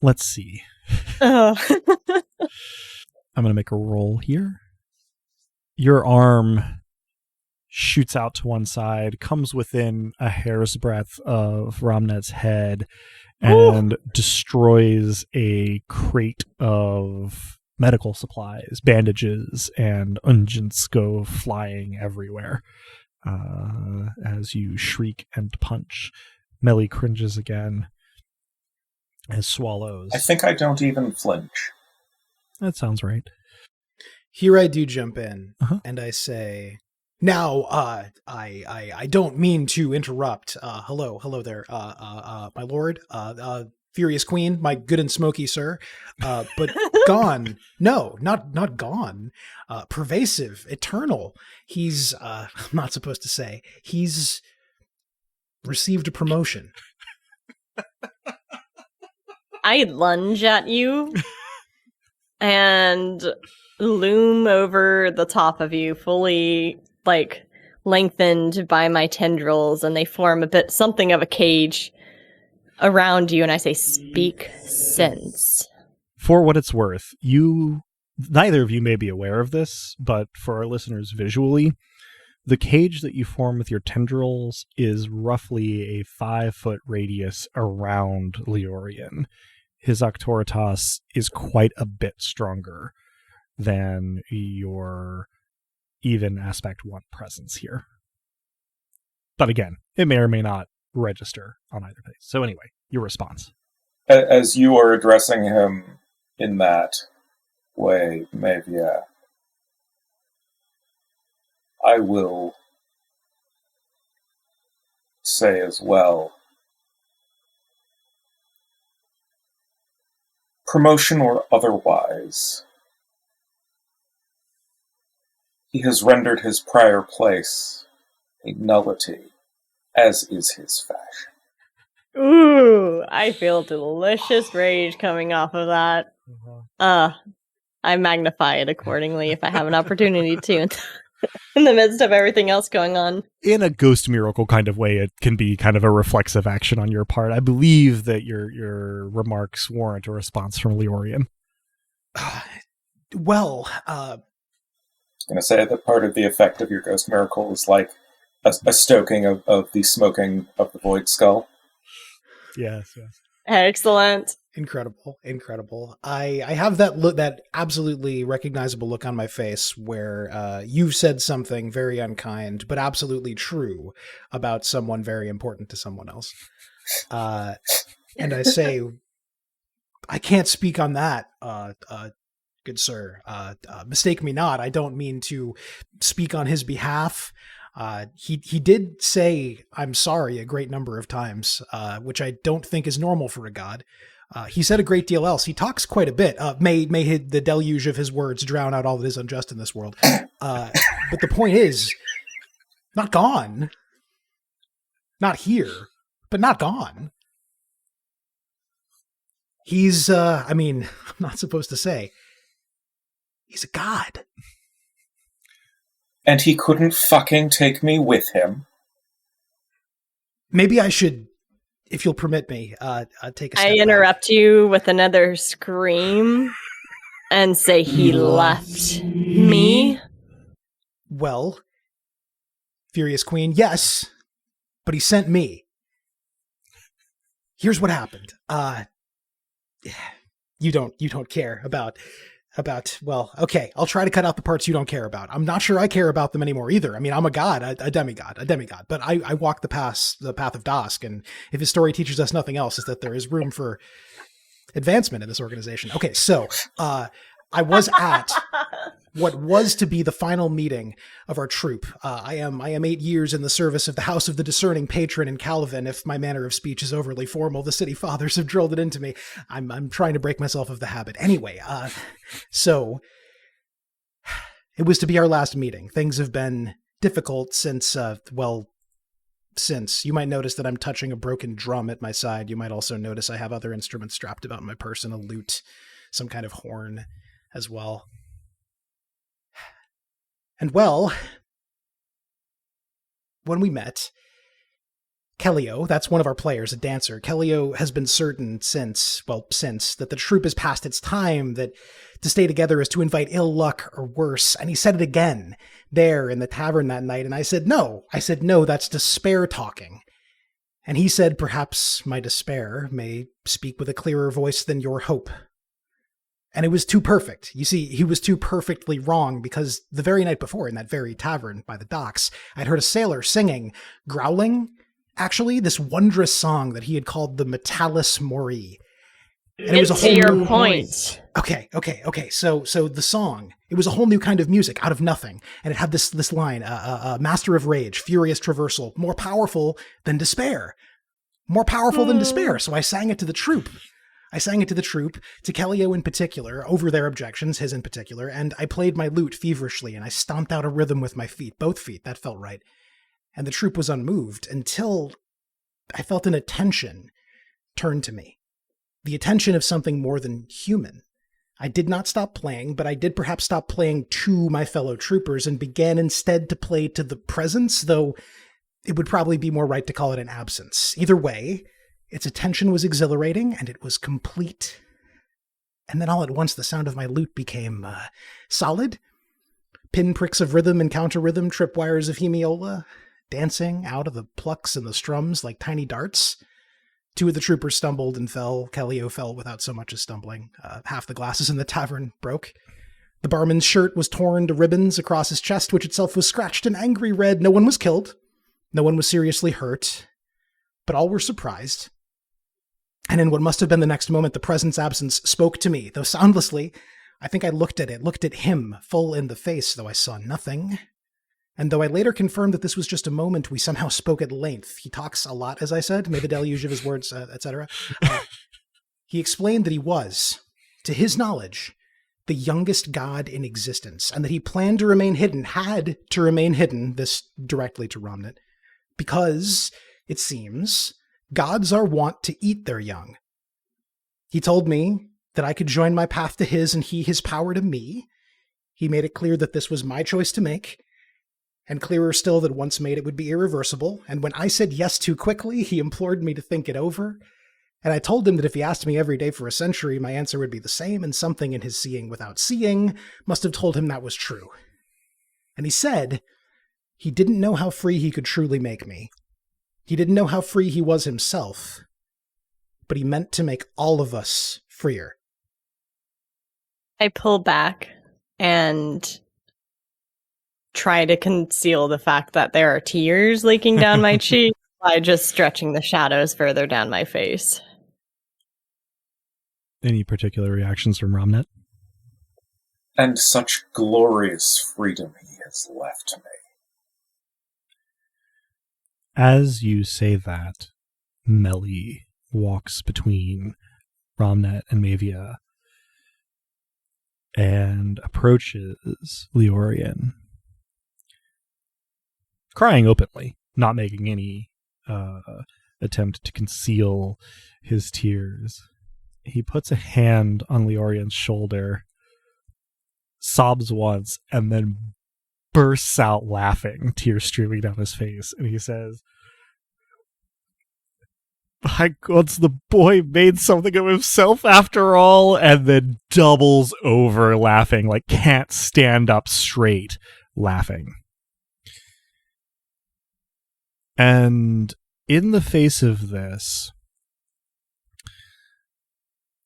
Let's see. Oh. I'm going to make a roll here. Your arm shoots out to one side, comes within a hair's breadth of Ramnet's head, and destroys a crate of medical supplies. Bandages and unguents go flying everywhere as you shriek and punch. Melly cringes again and swallows. I think I don't even flinch. That sounds right. Here I do jump in, and I say, "Now, I don't mean to interrupt. Hello there, my lord, Furious Queen, my good and smoky sir. But gone? No, not gone. Pervasive, eternal. He's, I'm not supposed to say, he's received a promotion." I lunge at you and loom over the top of you, fully, like, lengthened by my tendrils, and they form something of a cage around you, and I say, speak sense. For what it's worth, neither of you may be aware of this, but for our listeners visually, the cage that you form with your tendrils is roughly a 5-foot radius around Leorian. His Octoritas is quite a bit stronger than your even aspect 1 presence here. But again, it may or may not register on either page. So anyway, your response. As you are addressing him in that way, Mavia, I will say as well, promotion or otherwise, he has rendered his prior place a nullity, as is his fashion. Ooh, I feel delicious rage coming off of that. I magnify it accordingly if I have an opportunity to in the midst of everything else going on. In a ghost miracle kind of way, it can be kind of a reflexive action on your part. I believe that your remarks warrant a response from Leorian. Well, I was going to say that part of the effect of your ghost miracle is like a stoking of the smoking of the void skull. Yes. Excellent. Incredible. I have that absolutely recognizable look on my face where you've said something very unkind, but absolutely true about someone very important to someone else. And I say, I can't speak on that, good sir. Mistake me not. I don't mean to speak on his behalf. He did say, I'm sorry, a great number of times, which I don't think is normal for a god. He said a great deal else. He talks quite a bit. May the deluge of his words drown out all that is unjust in this world. But the point is, not gone. Not here, but not gone. He's, I'm not supposed to say. He's a god. And he couldn't fucking take me with him. Maybe I should, if you'll permit me, take a step I interrupt you with another scream and say, he left me. Well, Furious Queen, yes, but he sent me. Here's what happened. You don't care about, well, okay, I'll try to cut out the parts you don't care about. I'm not sure I care about them anymore either. I mean, I'm a god, a demigod, but I walk the path of Dusk, and if his story teaches us nothing else, is that there is room for advancement in this organization. Okay, so I was at what was to be the final meeting of our troop. I am 8 years in the service of the House of the Discerning Patron in Calvin. If my manner of speech is overly formal, the city fathers have drilled it into me. I'm trying to break myself of the habit. Anyway, so it was to be our last meeting. Things have been difficult since you might notice that I'm touching a broken drum at my side. You might also notice I have other instruments strapped about my person, a lute, some kind of horn as well. And well, when we met, Kellio, that's one of our players, a dancer. Kellio has been certain since that the troop has passed its time, that to stay together is to invite ill luck or worse. And he said it again there in the tavern that night. And I said, no, that's despair talking. And he said, perhaps my despair may speak with a clearer voice than your hope. And it was too perfect. You see, he was too perfectly wrong, because the very night before, in that very tavern by the docks, I'd heard a sailor singing, growling, actually, this wondrous song that he had called the Metallis Mori. And it was a whole your point. Okay. So the song, it was a whole new kind of music out of nothing. And it had this line, Master of Rage, Furious Traversal, more powerful than despair. More powerful than despair. So I sang it to the troop. To Kellio in particular, over their objections, his in particular, and I played my lute feverishly, and I stomped out a rhythm with my feet, both feet, that felt right. And the troop was unmoved until I felt an attention turn to me. the attention of something more than human. I did not stop playing, but I did perhaps stop playing to my fellow troopers and began instead to play to the presence, though it would probably be more right to call it an absence. Either way, its attention was exhilarating, and it was complete. And then all at once the sound of my lute became solid. Pinpricks of rhythm and counter-rhythm, tripwires of hemiola, dancing out of the plucks and the strums like tiny darts. 2 of the troopers stumbled and fell. Kellyo fell without so much as stumbling. Half the glasses in the tavern broke. The barman's shirt was torn to ribbons across his chest, which itself was scratched an angry red. No one was killed. No one was seriously hurt. But all were surprised. And in what must have been the next moment, the presence absence spoke to me, though soundlessly. I think I looked at him, full in the face, though I saw nothing. And though I later confirmed that this was just a moment, we somehow spoke at length. He talks a lot, as I said, may the deluge of his words, etc. He explained that he was, to his knowledge, the youngest god in existence, and that he planned to remain hidden, had to remain hidden, this directly to Romnit, because, it seems, gods are wont to eat their young. He told me that I could join my path to his and he his power to me. He made it clear that this was my choice to make, and clearer still that once made it would be irreversible, and when I said yes too quickly, he implored me to think it over, and I told him that if he asked me every day for a century, my answer would be the same, and something in his seeing without seeing must have told him that was true. And he said he didn't know how free he could truly make me. He didn't know how free he was himself, but he meant to make all of us freer. I pull back and try to conceal the fact that there are tears leaking down my cheek by just stretching the shadows further down my face. Any particular reactions from Romnet? And such glorious freedom he has left me. As you say that, Melly walks between Romnet and Mavia and approaches Leorian, crying openly, not making any attempt to conceal his tears. He puts a hand on Leorian's shoulder, sobs once, and then bursts out laughing, tears streaming down his face, and he says, "My God, the boy made something of himself after all," and then doubles over laughing, like can't stand up straight laughing. And in the face of this,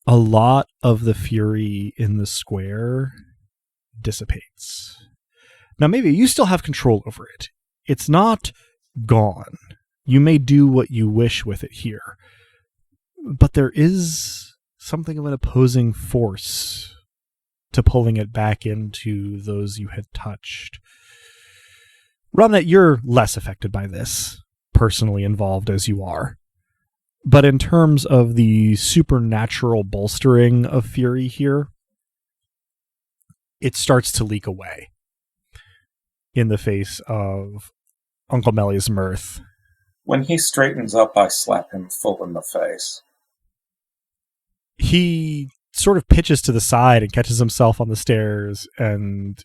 a lot of the fury in the square dissipates. Now, maybe you still have control over it. It's not gone. You may do what you wish with it here. But there is something of an opposing force to pulling it back into those you had touched. Romnet, you're less affected by this, personally involved as you are. But in terms of the supernatural bolstering of fury here, it starts to leak away in the face of Uncle Melly's mirth. When he straightens up, I slap him full in the face. He sort of pitches to the side and catches himself on the stairs, and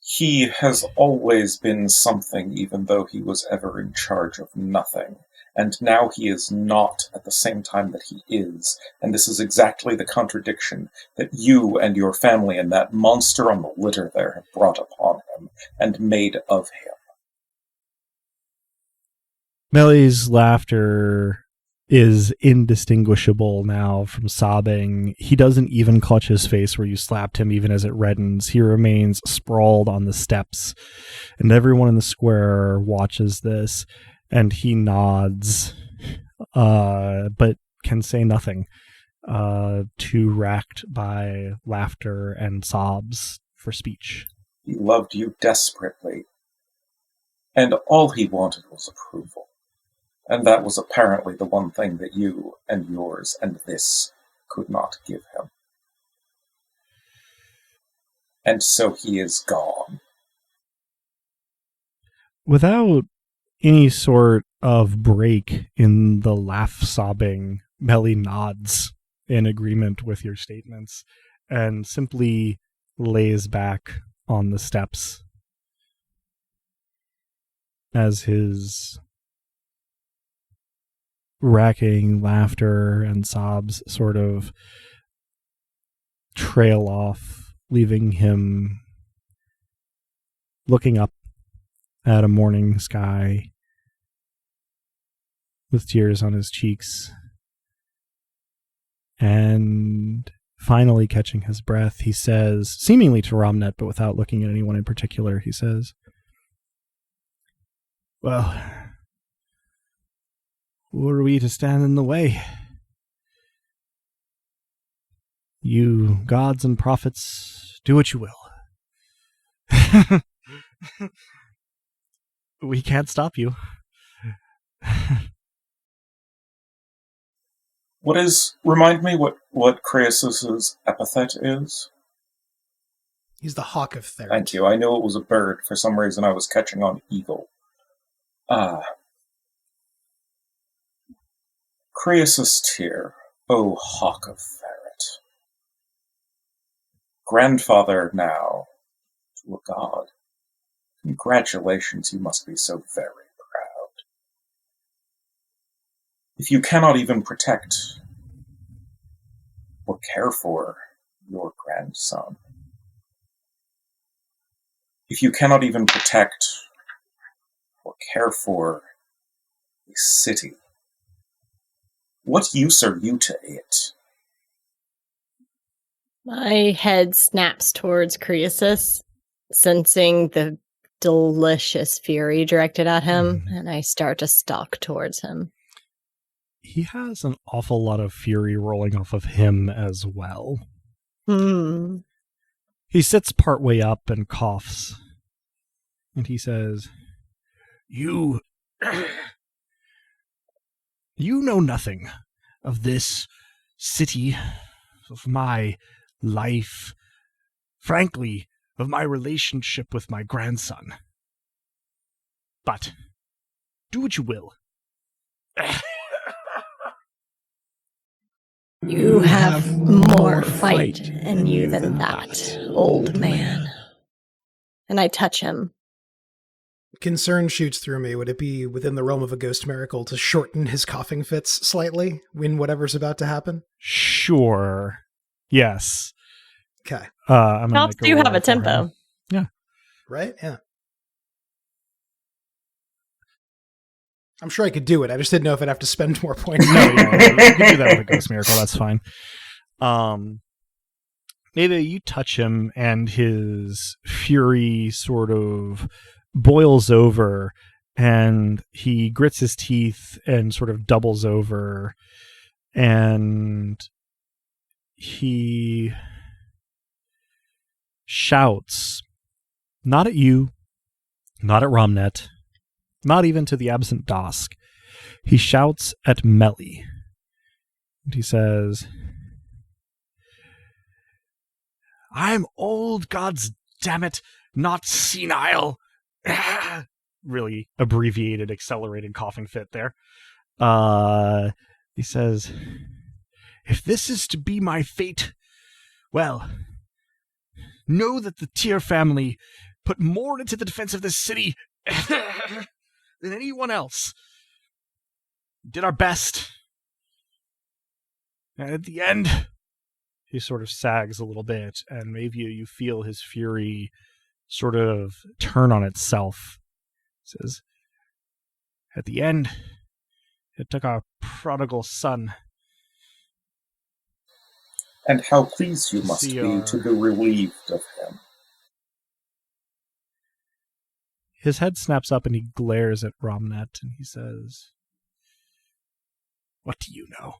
He has always been something, even though he was ever in charge of nothing. And now he is not at the same time that he is. And this is exactly the contradiction that you and your family and that monster on the litter there have brought upon him and made of him. Melly's laughter is indistinguishable now from sobbing. He doesn't even clutch his face where you slapped him, even as it reddens. He remains sprawled on the steps, and everyone in the square watches this, and he nods, but can say nothing, too racked by laughter and sobs for speech. He loved you desperately, and all he wanted was approval. And that was apparently the one thing that you and yours and this could not give him. And so he is gone. Without any sort of break in the laugh sobbing, Melly nods in agreement with your statements and simply lays back on the steps as his racking laughter and sobs sort of trail off, leaving him looking up at a morning sky with tears on his cheeks. And finally catching his breath, he says, seemingly to Romnet, but without looking at anyone in particular, he says, "Well, who are we to stand in the way? You gods and prophets, do what you will. We can't stop you." Remind me what Croesus's epithet is? He's the hawk of Therit. Thank you. I knew it was a bird. For some reason I was catching on eagle. Croesus Tyr, O hawk of Therit. Grandfather now to a god. Congratulations, you must be so very proud. If you cannot even protect or care for your grandson, if you cannot even protect or care for a city, what use are you to it? My head snaps towards Croesus, sensing the delicious fury directed at him, and I start to stalk towards him. He has an awful lot of fury rolling off of him as well. He sits partway up and coughs, and he says, You know nothing of this city, of my life, frankly, of my relationship with my grandson. But do what you will. You have more fight in you than that, old man. And I touch him. Concern shoots through me. Would it be within the realm of a ghost miracle to shorten his coughing fits slightly when whatever's about to happen? Sure. Yes. Okay. Cops do have a tempo. Yeah. Right? Yeah. I'm sure I could do it. I just didn't know if I'd have to spend more points. No, you can do that with a ghost miracle. That's fine. Maybe you touch him and his fury sort of boils over and he grits his teeth and sort of doubles over and he shouts, not at you, not at Romnet, not even to the absent Dosk. He shouts at Melly. And he says, I'm old, gods damn it, not senile. Really abbreviated, accelerated coughing fit there. He says, if this is to be my fate, well, know that the Tyr family put more into the defense of this city than anyone else. Did our best. And at the end, he sort of sags a little bit, and maybe you feel his fury sort of turn on itself. He says, at the end, it took our prodigal son. And how pleased you must be to be relieved of him. His head snaps up and he glares at Romnet and he says, what do you know?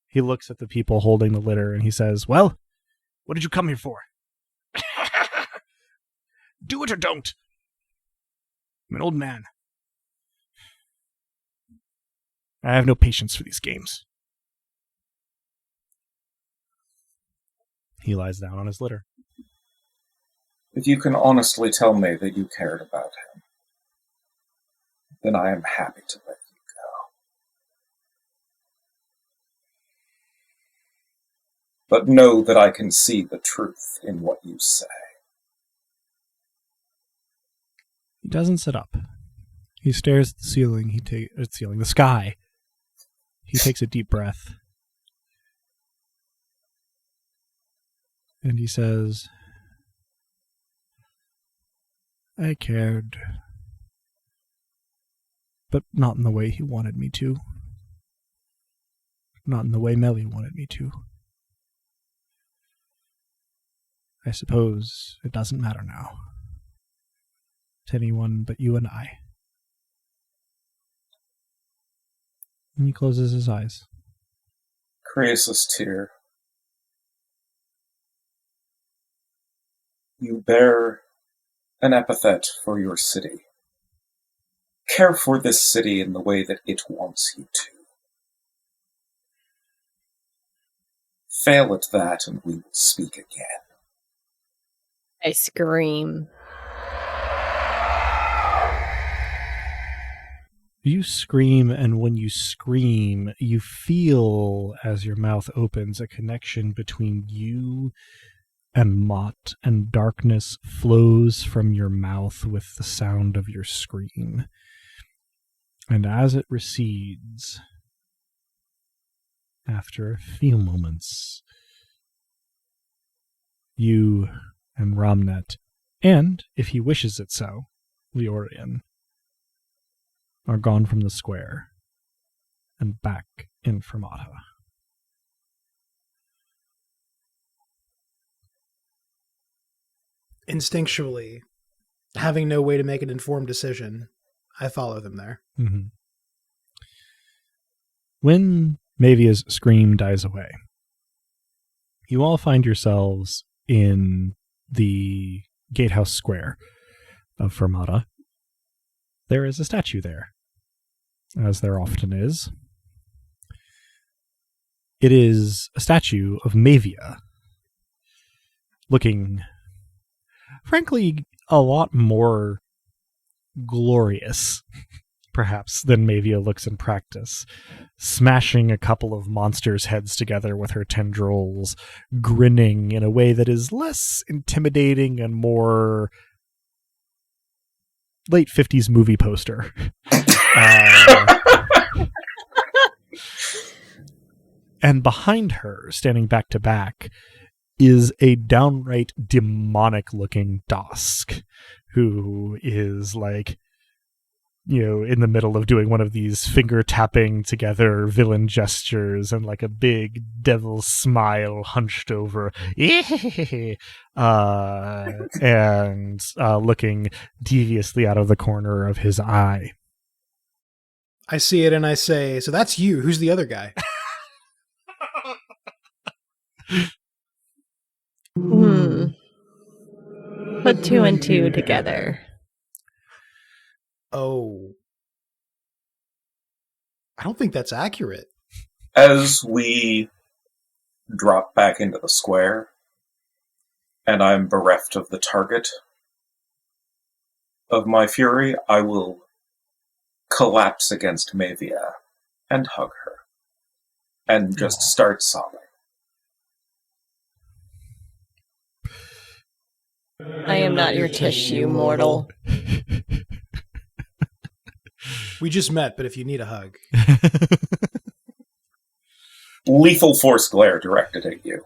He looks at the people holding the litter and he says, well, what did you come here for? Do it or don't. I'm an old man. I have no patience for these games. He lies down on his litter. If you can honestly tell me that you cared about him, then I am happy to let you but know that I can see the truth in what you say. He doesn't sit up. He stares at the ceiling. The sky. He takes a deep breath. And he says, I cared, but not in the way he wanted me to. Not in the way Melly wanted me to. I suppose it doesn't matter now to anyone but you and I. And he closes his eyes. Croesus Tyr, you bear an epithet for your city. Care for this city in the way that it wants you to. Fail at that and we will speak again. I scream. You scream, and when you scream, you feel, as your mouth opens, a connection between you and Mott, and darkness flows from your mouth with the sound of your scream. And as it recedes, after a few moments, you and Ramnet, and, if he wishes it so, Leorian, are gone from the square and back in Fermata. Instinctually, having no way to make an informed decision, I follow them there. Mm-hmm. When Mavia's scream dies away, you all find yourselves in the gatehouse square of Fermata. There is a statue there, as there often is. It is a statue of Mavia, looking, frankly, a lot more glorious, perhaps, than Mavia looks in practice, smashing a couple of monsters' heads together with her tendrils, grinning in a way that is less intimidating and more late 50s movie poster. And behind her, standing back to back, is a downright demonic-looking Dosk, who is like, in the middle of doing one of these finger-tapping together villain gestures and like a big devil smile hunched over, and looking deviously out of the corner of his eye. I see it and I say, so that's you. Who's the other guy? Put two and two together. Oh. I don't think that's accurate. As we drop back into the square, and I'm bereft of the target of my fury, I will collapse against Mavia and hug her, and just start sobbing. I am not your tissue, mortal. We just met, but if you need a hug. Lethal force glare directed at you.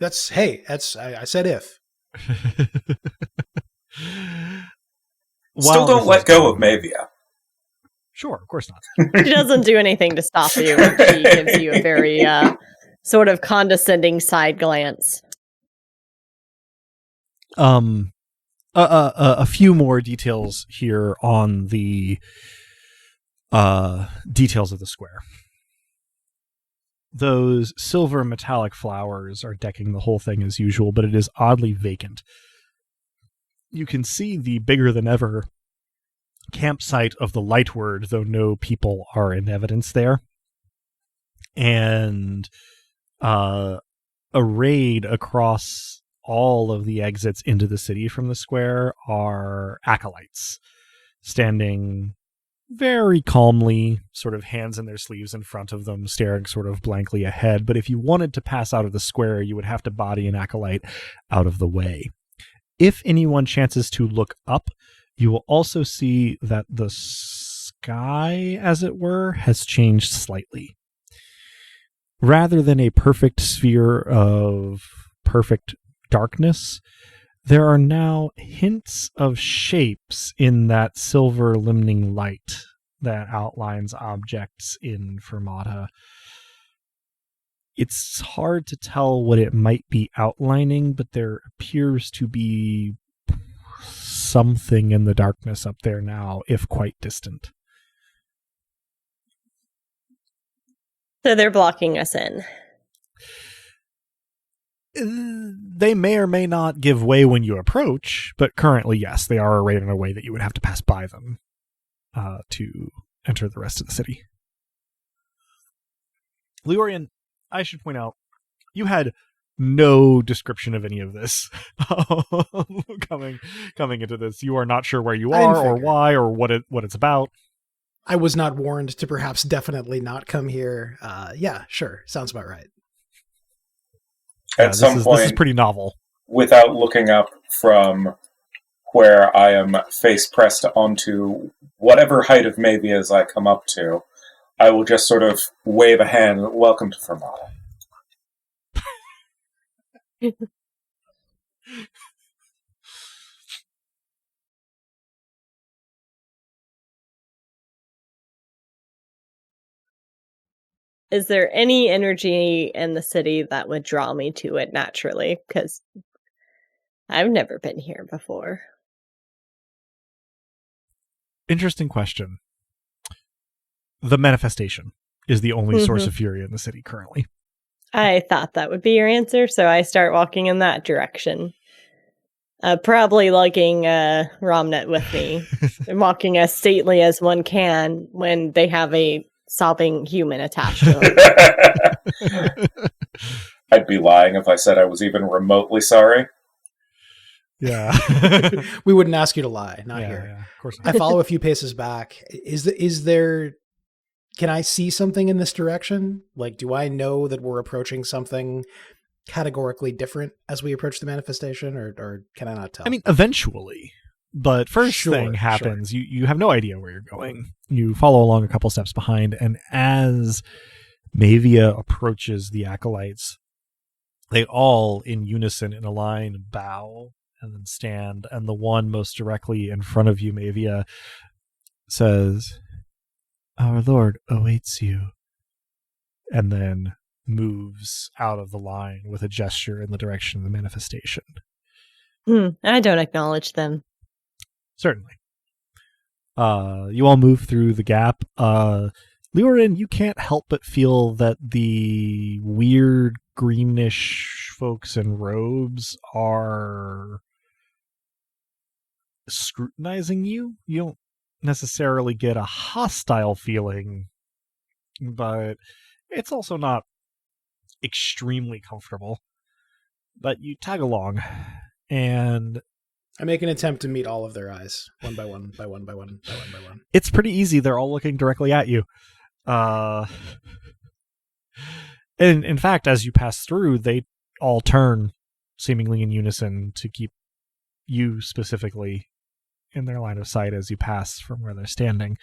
I said if. Still don't let go of Mavia. Sure, of course not. She doesn't do anything to stop you. She gives you a very sort of condescending side glance. A few more details here on the details of the square. Those silver metallic flowers are decking the whole thing as usual, but it is oddly vacant. You can see the bigger than ever campsite of the Lightword, though no people are in evidence there. And arrayed across all of the exits into the city from the square are acolytes standing very calmly, sort of hands in their sleeves in front of them, staring sort of blankly ahead. But if you wanted to pass out of the square, you would have to body an acolyte out of the way. If anyone chances to look up, you will also see that the sky, as it were, has changed slightly. Rather than a perfect sphere of perfect darkness, there are now hints of shapes in that silver limning light that outlines objects in Fermata. It's hard to tell what it might be outlining, but there appears to be something in the darkness up there now, if quite distant. So they're blocking us in. They may or may not give way when you approach, but currently, yes, they are arrayed in a way that you would have to pass by them to enter the rest of the city. Leorian, I should point out, you had no description of any of this coming into this. You are not sure where you are or why or what it's about. I was not warned to perhaps definitely not come here. Yeah, sure. Sounds about right. At some point, this is pretty novel. Without looking up from where I am face pressed onto whatever height of Mavias I come up to, I will just sort of wave a hand. Welcome to Fermata. Is there any energy in the city that would draw me to it naturally? Because I've never been here before. Interesting question. The manifestation is the only source of fury in the city currently. I thought that would be your answer, so I start walking in that direction. Probably lugging Romnet with me. And walking as stately as one can when they have a sobbing human attached to them. I'd be lying if I said I was even remotely sorry. Yeah. We wouldn't ask you to lie. Not here. Yeah, of course not. I follow a few paces back. Is there... Can I see something in this direction? Like, do I know that we're approaching something categorically different as we approach the manifestation, or can I not tell? I mean, eventually. But first thing happens, you have no idea where you're going. You follow along a couple steps behind, and as Mavia approaches the acolytes, they all, in unison, in a line, bow and then stand, and the one most directly in front of you, Mavia, says, "Our Lord awaits you," and then moves out of the line with a gesture in the direction of the manifestation. I don't acknowledge them. Certainly. You all move through the gap. Leorin, you can't help but feel that the weird greenish folks in robes are scrutinizing you. You don't necessarily get a hostile feeling, but it's also not extremely comfortable. But you tag along, and I make an attempt to meet all of their eyes, one by one, by one, by one, by one, by one. It's pretty easy. They're all looking directly at you. And in fact, as you pass through, they all turn seemingly in unison to keep you specifically in their line of sight as you pass from where they're standing.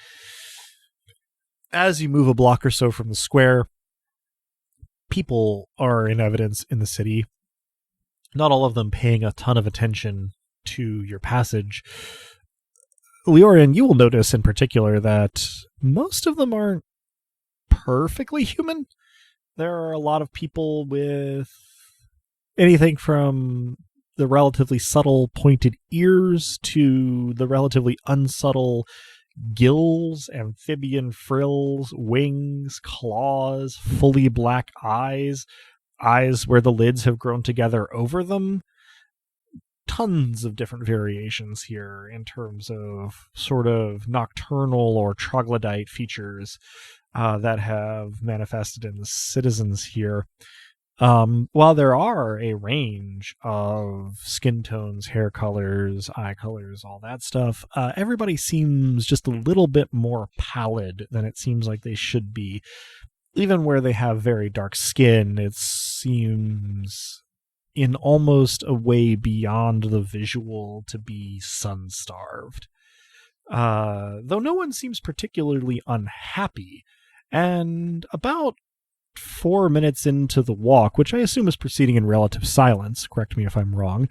As you move a block or so from the square, people are in evidence in the city. Not all of them paying a ton of attention to your passage. Leorian, you will notice in particular that most of them aren't perfectly human. There are a lot of people with anything from the relatively subtle pointed ears to the relatively unsubtle gills, amphibian frills, wings, claws, fully black eyes where the lids have grown together over them. Tons of different variations here in terms of sort of nocturnal or troglodyte features that have manifested in the citizens here. While there are a range of skin tones, hair colors, eye colors, all that stuff, everybody seems just a little bit more pallid than it seems like they should be. Even where they have very dark skin, it seems in almost a way beyond the visual to be sun-starved. Though no one seems particularly unhappy. And about 4 minutes into the walk, which I assume is proceeding in relative silence, correct me if I'm wrong,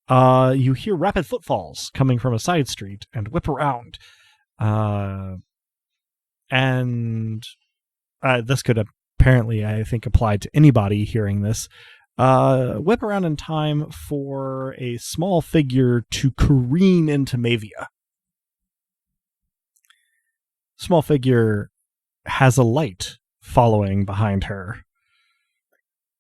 you hear rapid footfalls coming from a side street and whip around. And this could apparently, I think, apply to anybody hearing this. Whip around in time for a small figure to careen into Mavia. Small figure has a light following behind her.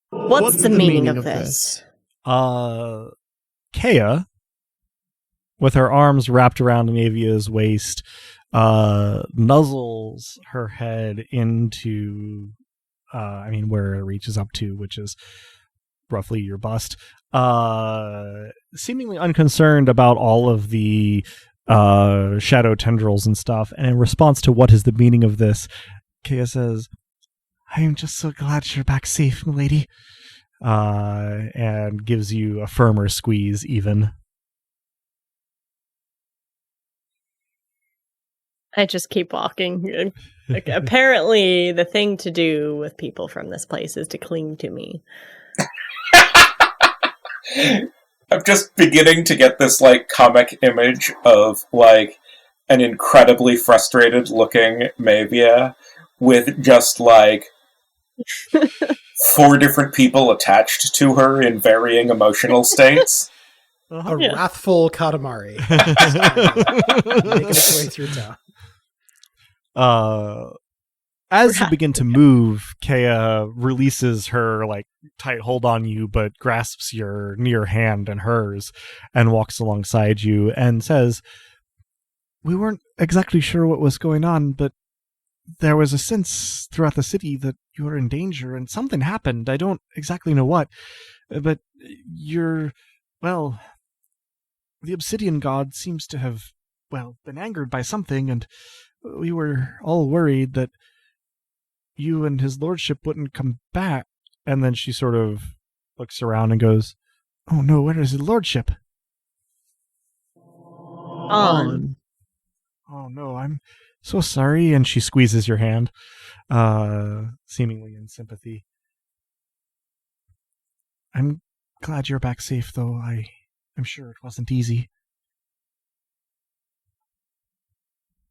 What's the meaning of this? Kea, with her arms wrapped around Mavia's waist, nuzzles her head into, where it reaches up to, which is roughly your bust, seemingly unconcerned about all of the shadow tendrils and stuff. And in response to what is the meaning of this, Kea says, "I am just so glad you're back safe, milady," and gives you a firmer squeeze even. I just keep walking. Like, apparently, the thing to do with people from this place is to cling to me. I'm just beginning to get this, comic image of, an incredibly frustrated-looking Mavia with just, 4 different people attached to her in varying emotional states. A wrathful Katamari. Making its way through town. As you begin to move, Kea releases her tight hold on you, but grasps your near hand in hers and walks alongside you and says, "We weren't exactly sure what was going on, but there was a sense throughout the city that you were in danger, and something happened. I don't exactly know what, but the obsidian god seems to have, been angered by something, and we were all worried that you and his lordship wouldn't come back." And then she sort of looks around and goes, "Oh no, where is his lordship?" On. "Oh no, I'm so sorry." And she squeezes your hand, seemingly in sympathy. "I'm glad you're back safe, though. I'm sure it wasn't easy."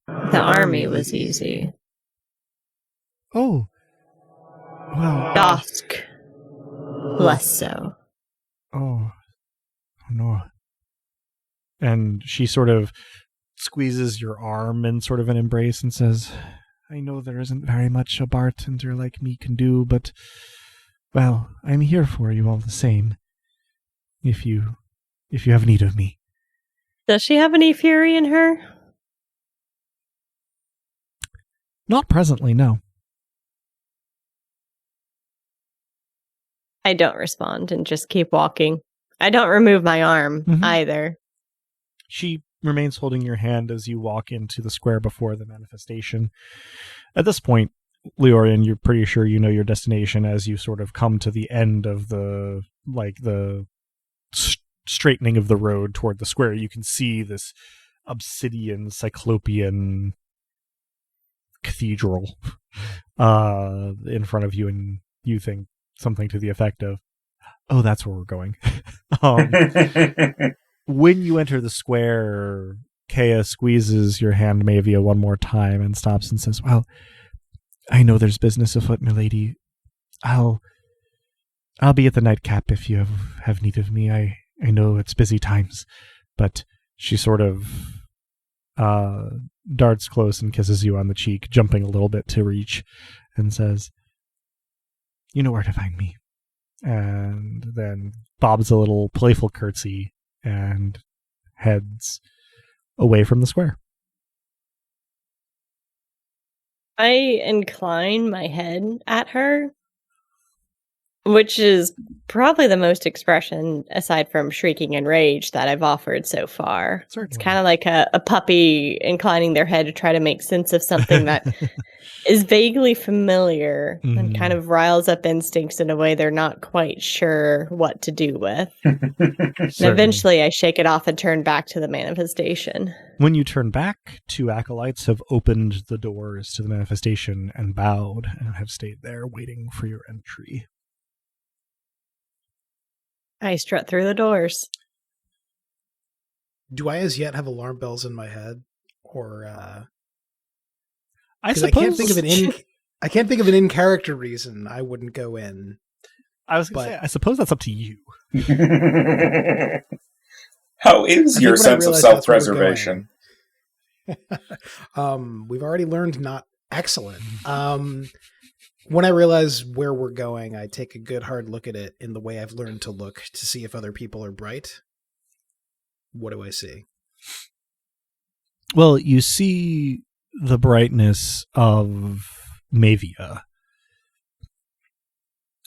The army was easy. "Oh, well." Dusk. Less so. Oh no. And she sort of squeezes your arm in sort of an embrace and says, "I know there isn't very much a bartender like me can do, but, I'm here for you all the same, if you have need of me." Does she have any fury in her? Not presently, no. I don't respond and just keep walking. I don't remove my arm either. She remains holding your hand as you walk into the square before the manifestation. At this point, Leorian, you're pretty sure you know your destination as you sort of come to the end of the straightening of the road toward the square. You can see this obsidian cyclopean cathedral in front of you, and you think something to the effect of, "Oh, that's where we're going." When you enter the square, Kea squeezes your hand, Mavia, one more time and stops and says, "Well, I know there's business afoot, milady. I'll be at the nightcap if you have need of me. I know it's busy times." But she sort of darts close and kisses you on the cheek, jumping a little bit to reach, and says, "You know where to find me." And then bobs a little playful curtsy and heads away from the square. I incline my head at her Which is probably the most expression, aside from shrieking and rage, that I've offered so far. Certainly. It's kind of like a puppy inclining their head to try to make sense of something that is vaguely familiar and kind of riles up instincts in a way they're not quite sure what to do with. And eventually I shake it off and turn back to the manifestation. When you turn back, 2 acolytes have opened the doors to the manifestation and bowed and have stayed there waiting for your entry. I strut through the doors. Do I as yet have alarm bells in my head? Or I suppose I can't think of an in-character reason I wouldn't go in. I was going to say, I suppose that's up to you. How is your sense of self-preservation? We've already learned not excellent. When I realize where we're going, I take a good hard look at it in the way I've learned to look to see if other people are bright. What do I see? Well, you see the brightness of Mavia.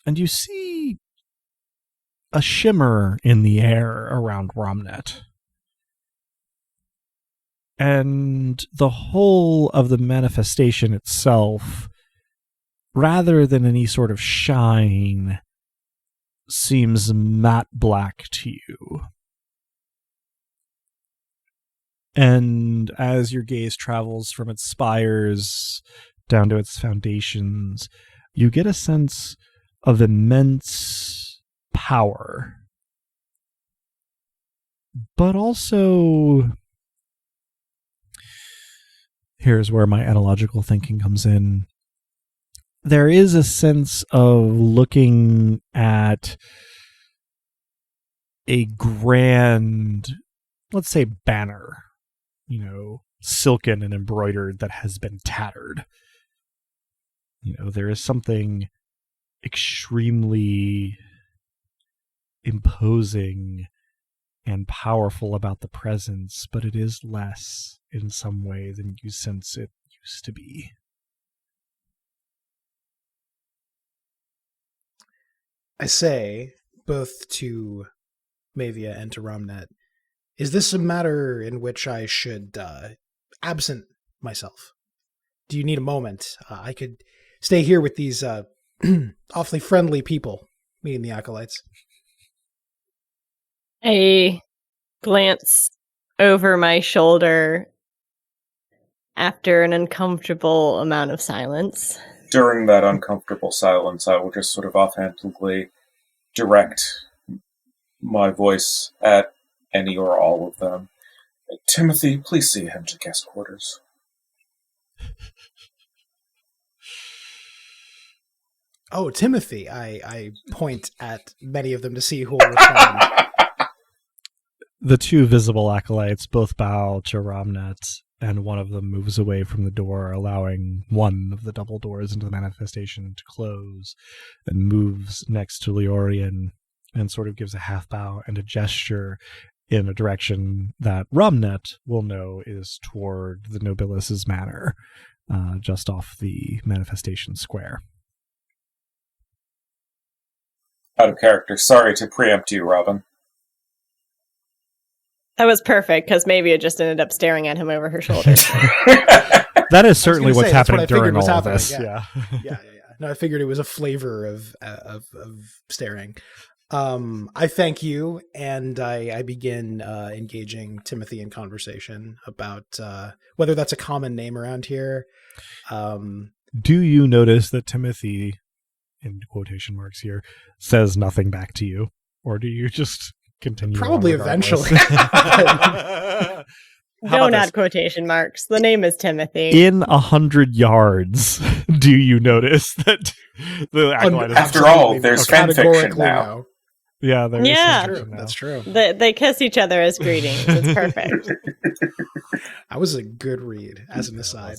And you see a shimmer in the air around Romnet. And the whole of the manifestation itself, rather than any sort of shine, seems matte black to you. And as your gaze travels from its spires down to its foundations, you get a sense of immense power. But also, here's where my analogical thinking comes in. There is a sense of looking at a grand, let's say, banner, silken and embroidered that has been tattered. There is something extremely imposing and powerful about the presence, but it is less in some way than you sense it used to be. I say, both to Mavia and to Romnet, is this a matter in which I should absent myself? Do you need a moment? I could stay here with these awfully friendly people, me and the acolytes. I glance over my shoulder after an uncomfortable amount of silence. During that uncomfortable silence, I will just sort of offhandedly direct my voice at any or all of them. Timothy, please see him to guest quarters. Oh, Timothy. I point at many of them to see who will respond. The 2 visible acolytes both bow to Romnet, and one of them moves away from the door, allowing one of the double doors into the manifestation to close, and moves next to Leorian and sort of gives a half bow and a gesture in a direction that Romnet will know is toward the Nobilis' manor, just off the manifestation square. Out of character. Sorry to preempt you, Robin. That was perfect, because maybe it just ended up staring at him over her shoulder. That is certainly what's happening during all of this. Yeah. No, I figured it was a flavor of staring. I thank you, and I begin engaging Timothy in conversation about whether that's a common name around here. Do you notice that Timothy, in quotation marks here, says nothing back to you? Or do you just continue? Probably eventually. Don't add quotation marks. The name is Timothy. In 100 yards, do you notice that the acolyte is... After all, there's fanfiction now. Yeah, there is fanfiction now. That's true. They kiss each other as greetings. It's perfect. That was a good read, as an aside.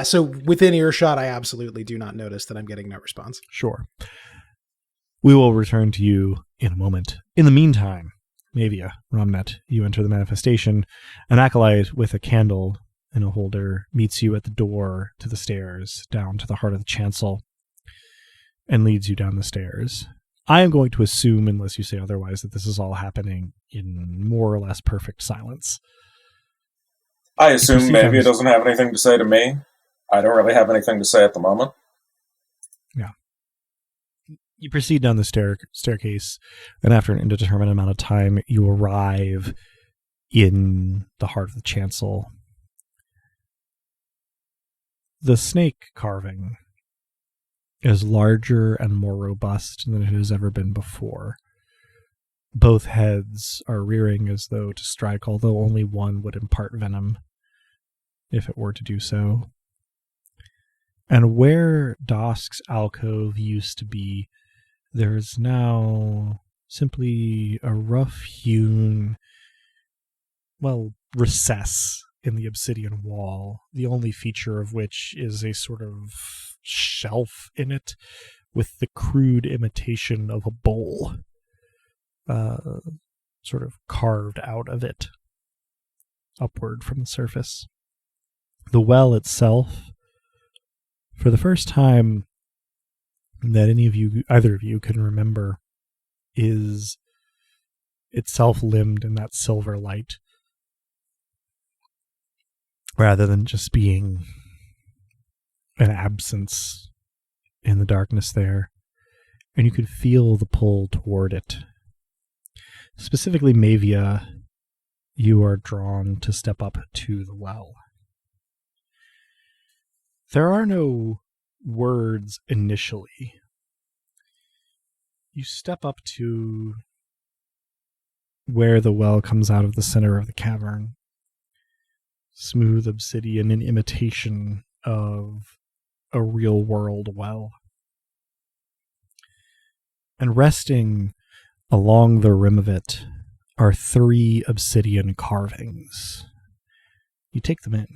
So within earshot, I absolutely do not notice that I'm getting no response. Sure. We will return to you in a moment. In the meantime, Mavia, Romnet, you enter the manifestation. An acolyte with a candle in a holder meets you at the door to the stairs down to the heart of the chancel. and leads you down the stairs. I am going to assume, unless you say otherwise, that this is all happening in more or less perfect silence. I assume maybe it doesn't have anything to say to me. I don't really have anything to say at the moment. Yeah. You proceed down the staircase, and after an indeterminate amount of time, you arrive in the heart of the chancel. The snake carving is larger and more robust than it has ever been before. Both heads are rearing as though to strike, although only one would impart venom if it were to do so. And where Dosk's alcove used to be, there is now simply a rough-hewn, recess in the obsidian wall, the only feature of which is a sort of shelf in it with the crude imitation of a bowl sort of carved out of it upward from the surface. The well itself, for the first time that either of you can remember, is itself limned in that silver light, rather than just being an absence in the darkness there. And you could feel the pull toward it. Specifically, Mavia, you are drawn to step up to the well. There are no words initially. You step up to where the well comes out of the center of the cavern. Smooth obsidian in imitation of a real-world well. And resting along the rim of it are 3 obsidian carvings. You take them in.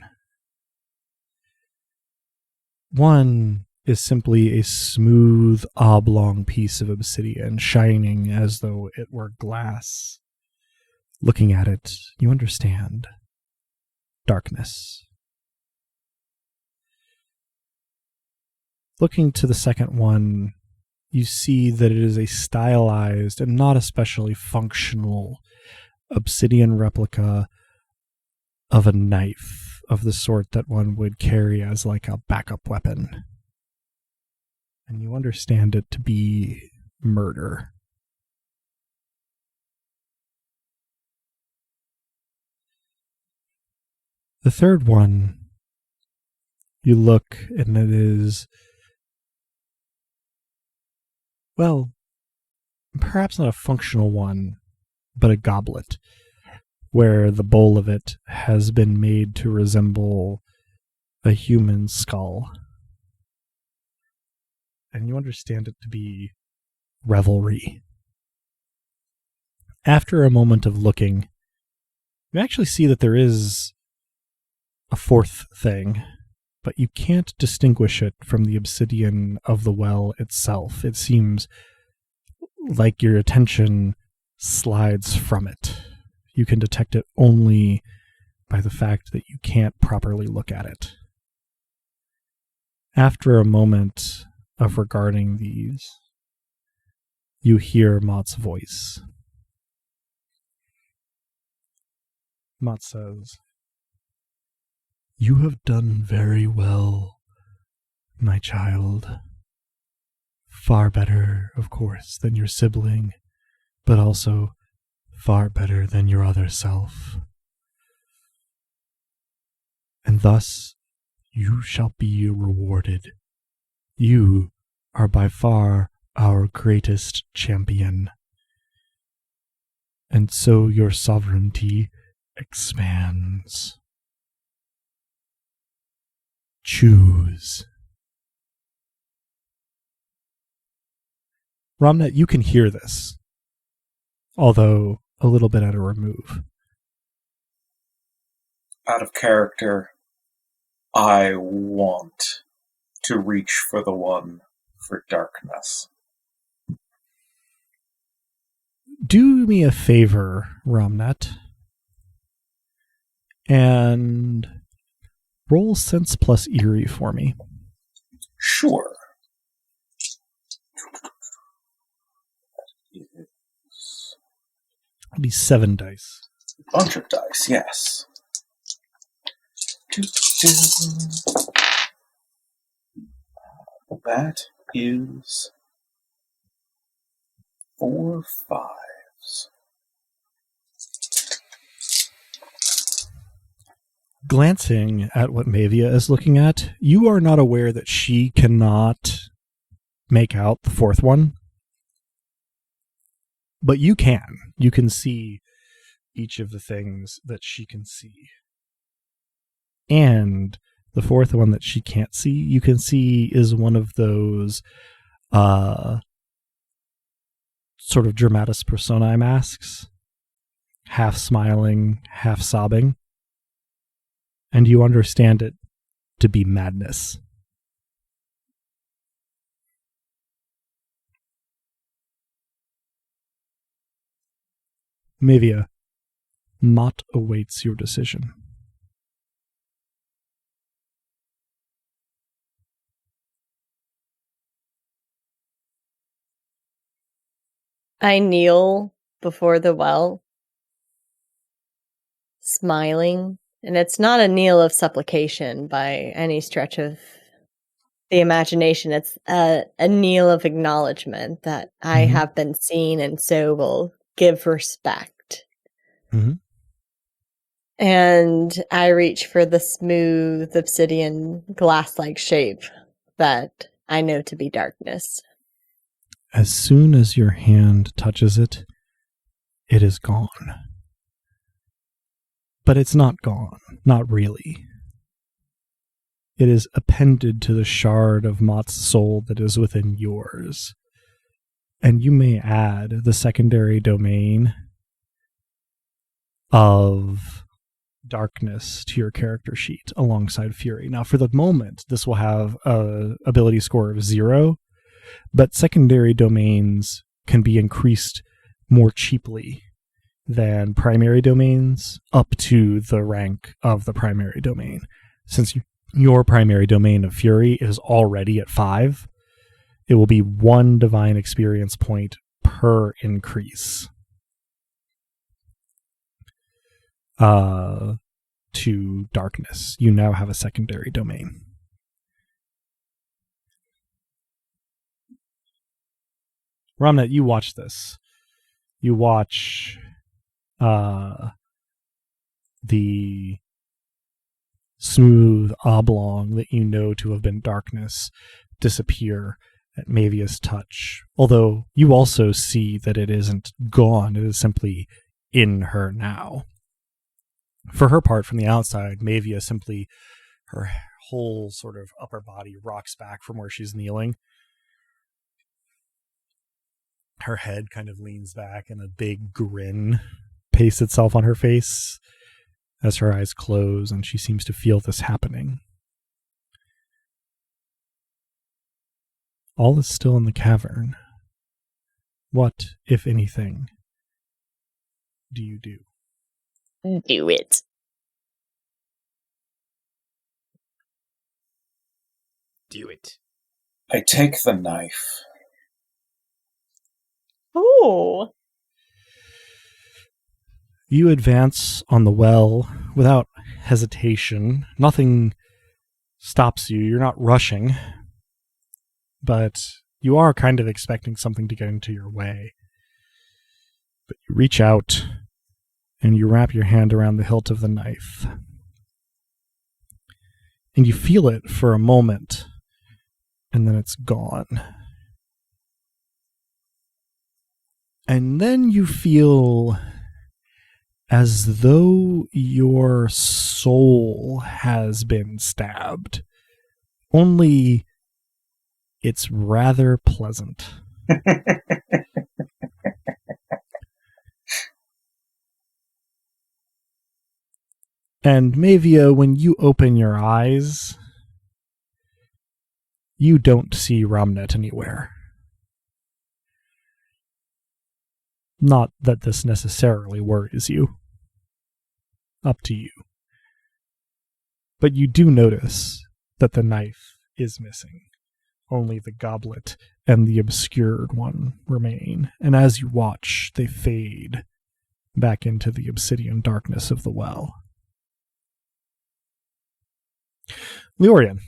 One is simply a smooth, oblong piece of obsidian, shining as though it were glass. Looking at it, you understand. Darkness. Looking to the second one, you see that it is a stylized and not especially functional obsidian replica of a knife, of the sort that one would carry as like a backup weapon. And you understand it to be murder. The third one, you look and it is, perhaps not a functional one, but a goblet, where the bowl of it has been made to resemble a human skull. And you understand it to be revelry. After a moment of looking, you actually see that there is a fourth thing, but you can't distinguish it from the obsidian of the well itself. It seems like your attention slides from it. You can detect it only by the fact that you can't properly look at it. After a moment of regarding these, you hear Mott's voice. Mott says, "You have done very well, my child. Far better, of course, than your sibling, but also far better than your other self. And thus you shall be rewarded. You are by far our greatest champion. And so your sovereignty expands. Choose." Ramnet, you can hear this, although a little bit at a remove. Out of character, I want to reach for the one for darkness. Do me a favor, Ramnet, and roll Sense plus Eerie for me. Sure. It'll be 7 dice. Bunch of dice, yes. That is 4 5s. Glancing at what Mavia is looking at, you are not aware that she cannot make out the 4th one. But you can. You can see each of the things that she can see. And the 4th one that she can't see, you can see is one of those sort of dramatis personae masks, half smiling, half sobbing. And you understand it to be madness. Mavia, Mott awaits your decision. I kneel before the well, smiling, and it's not a kneel of supplication by any stretch of the imagination. It's a kneel of acknowledgement that I have been seen and so will give respect. Mm-hmm. And I reach for the smooth obsidian glass-like shape that I know to be darkness. As soon as your hand touches it, it is gone. But it's not gone, not really. It is appended to the shard of Mott's soul that is within yours. And you may add the secondary domain of darkness to your character sheet alongside Fury. Now, for the moment, this will have an ability score of 0, but secondary domains can be increased more cheaply than primary domains up to the rank of the primary domain. Since your primary domain of Fury is already at 5, it will be 1 divine experience point per increase to darkness. You now have a secondary domain. Ramnet, you watch this. You watch the smooth oblong that you know to have been darkness disappear at Mavia's touch. Although you also see that it isn't gone, it is simply in her now. For her part, from the outside, Mavia simply, her whole sort of upper body rocks back from where she's kneeling. Her head kind of leans back and a big grin pastes itself on her face as her eyes close and she seems to feel this happening. All is still in the cavern. What, if anything, do you do? Do it. Do it. I take the knife. Oh. You advance on the well without hesitation. Nothing stops you. You're not rushing. But you are kind of expecting something to get into your way. But you reach out and you wrap your hand around the hilt of the knife. And you feel it for a moment, and then it's gone. And then you feel as though your soul has been stabbed. Only it's rather pleasant. And Mavia, when you open your eyes, you don't see Ramnet anywhere. Not that this necessarily worries you. Up to you. But you do notice that the knife is missing. Only the goblet and the obscured one remain. And as you watch, they fade back into the obsidian darkness of the well. Leorian,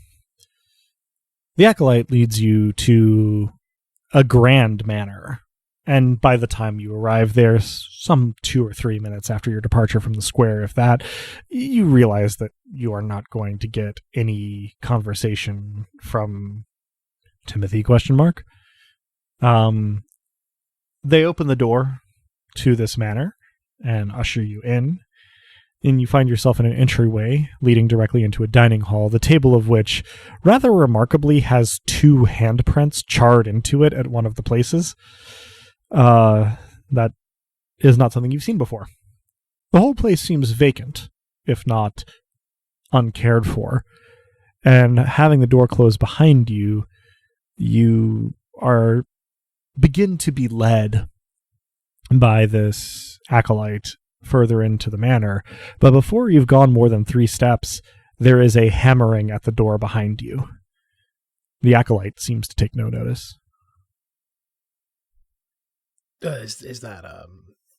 the acolyte leads you to a grand manor, and by the time you arrive there, some 2 or 3 minutes after your departure from the square, if that, you realize that you are not going to get any conversation from Timothy ? They open the door to this manor and usher you in, and you find yourself in an entryway leading directly into a dining hall, the table of which, rather remarkably, has 2 handprints charred into it at one of the places. That is not something you've seen before. The whole place seems vacant, if not uncared for, and having the door closed behind you, you begin to be led by this acolyte further into the manor, but before you've gone more than 3 steps, there is a hammering at the door behind you. The acolyte seems to take no notice. Is that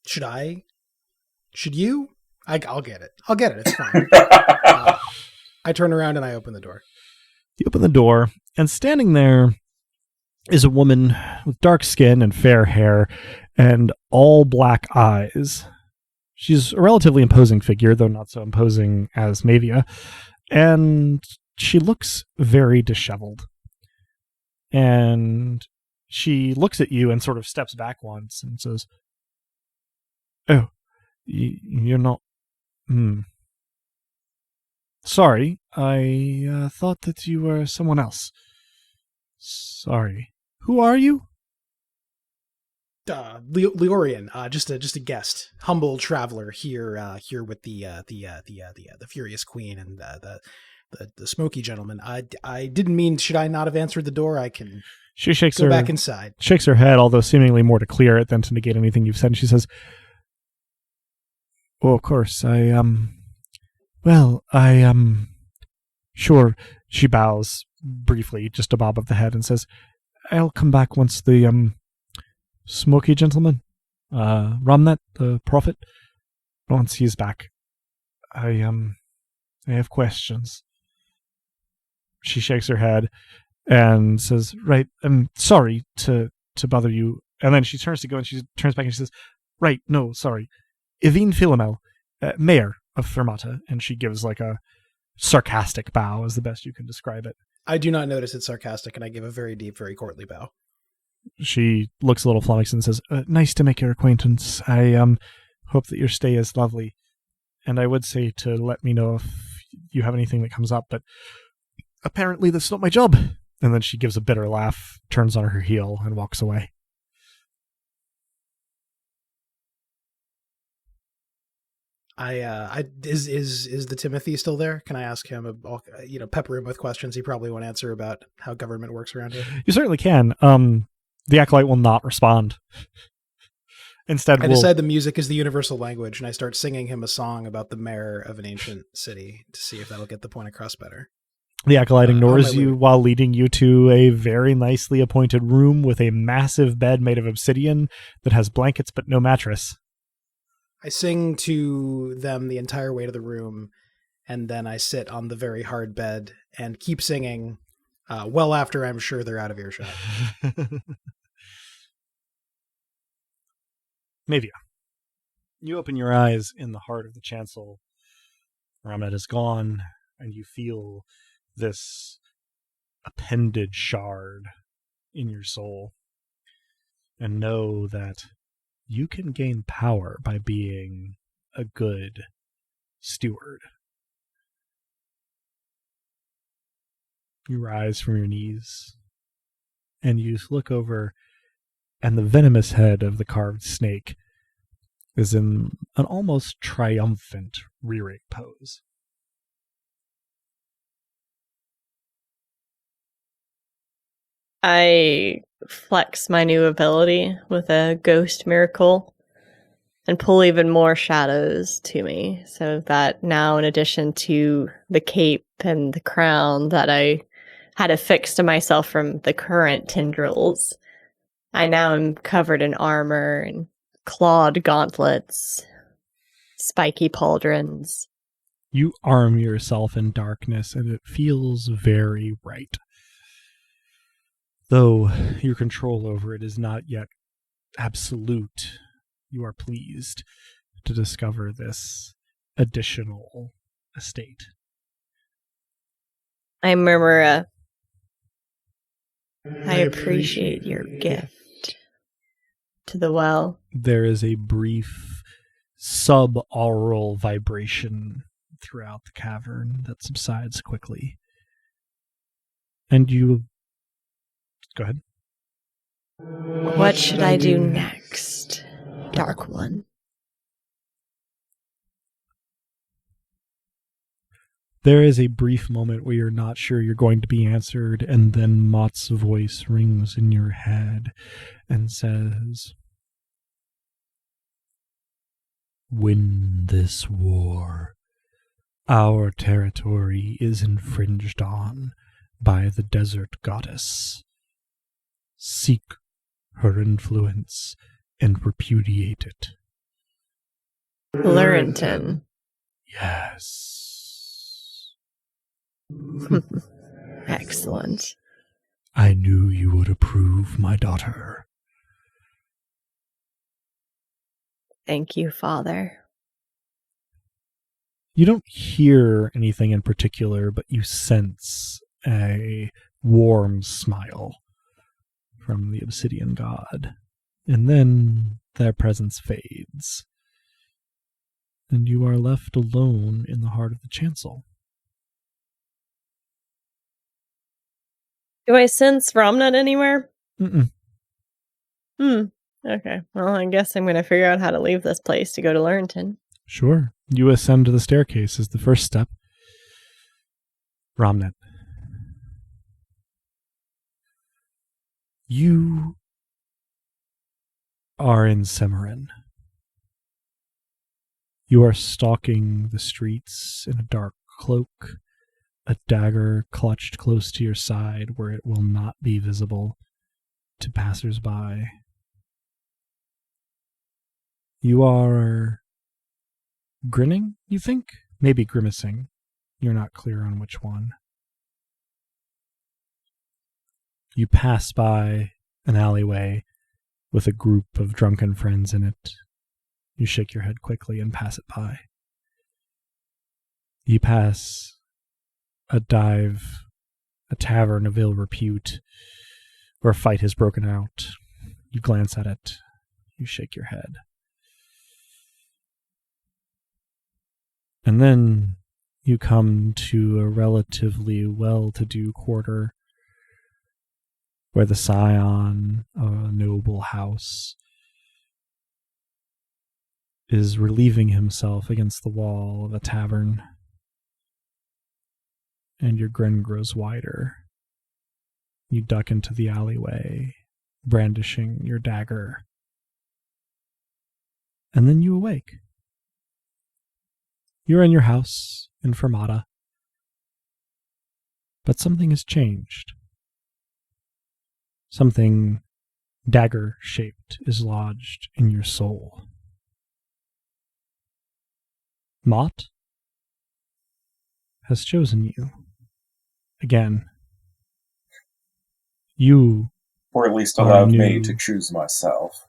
should you? I'll get it. I'll get it. It's fine. I turn around and I open the door. You open the door, and standing there is a woman with dark skin and fair hair and all black eyes. She's a relatively imposing figure, though not so imposing as Mavia, and she looks very disheveled. And she looks at you and sort of steps back once and says, "Oh, you're not... Sorry, I thought that you were someone else. Sorry. Who are you?" Leorian, just a guest, humble traveler here with the Furious Queen and the Smoky Gentleman. I didn't mean, should I not have answered the door? I can go back inside. Shakes her head, although seemingly more to clear it than to negate anything you've said. And she says, "Oh, of course, sure." She bows briefly, just a bob of the head, and says, "I'll come back once the, Smoky Gentleman, Ramnet, the prophet, once he's back. I have questions." She shakes her head and says, "Right, I'm sorry to bother you." And then she turns to go and she turns back and she says, "Right, no, sorry. Evine Philomel, mayor of Fermata." And she gives like a sarcastic bow, is the best you can describe it. I do not notice it's sarcastic, and I give a very deep, very courtly bow. She looks a little flummoxed and says, "Nice to make your acquaintance. I hope that your stay is lovely. And I would say to let me know if you have anything that comes up, but apparently that's not my job." And then she gives a bitter laugh, turns on her heel, and walks away. Is the Timothy still there? Can I ask him, pepper him with questions he probably won't answer about how government works around here? You certainly can. The acolyte will not respond. Instead, I decide the music is the universal language, and I start singing him a song about the mayor of an ancient city to see if that'll get the point across better. The acolyte ignores you while leading you to a very nicely appointed room with a massive bed made of obsidian that has blankets but no mattress. I sing to them the entire way to the room, and then I sit on the very hard bed and keep singing well after I'm sure they're out of earshot. Mavia, you open your eyes in the heart of the chancel. Ramnet is gone, and you feel this appendage shard in your soul, and know that you can gain power by being a good steward. You rise from your knees, and you look over, and the venomous head of the carved snake is in an almost triumphant rearing pose. I flex my new ability with a ghost miracle and pull even more shadows to me, so that now, in addition to the cape and the crown that I had affixed to myself from the current tendrils, I now am covered in armor and clawed gauntlets spiky pauldrons. You arm yourself in darkness, and it feels very right. Though your control over it is not yet absolute, you are pleased to discover this additional estate. I murmur I appreciate your gift to the well. There is a brief sub-aural vibration throughout the cavern that subsides quickly. And you... Go ahead. What should I do next, Dark One? There is a brief moment where you're not sure you're going to be answered, and then Mott's voice rings in your head and says, "Win this war. Our territory is infringed on by the desert goddess. Seek her influence and repudiate it." Lurenton. Yes. Excellent. I knew you would approve, my daughter. Thank you, Father. You don't hear anything in particular, but you sense a warm smile from the obsidian god. And then their presence fades. And you are left alone in the heart of the chancel. Do I sense Romnut anywhere? Mm-mm. Okay. Well, I guess I'm going to figure out how to leave this place to go to Lurenton. Sure. You ascend to the staircase as the first step. Romnet. You are in Semerin. You are stalking the streets in a dark cloak, a dagger clutched close to your side where it will not be visible to passers-by. You are grinning, you think? Maybe grimacing. You're not clear on which one. You pass by an alleyway with a group of drunken friends in it. You shake your head quickly and pass it by. You pass a dive, a tavern of ill repute, where a fight has broken out. You glance at it. You shake your head. And then you come to a relatively well-to-do quarter where the scion of a noble house is relieving himself against the wall of a tavern. And your grin grows wider. You duck into the alleyway, brandishing your dagger. And then you awake. You're in your house in Fermata. But something has changed. Something dagger-shaped is lodged in your soul. Mott has chosen you. Again. You... Or at least allowed me to choose myself.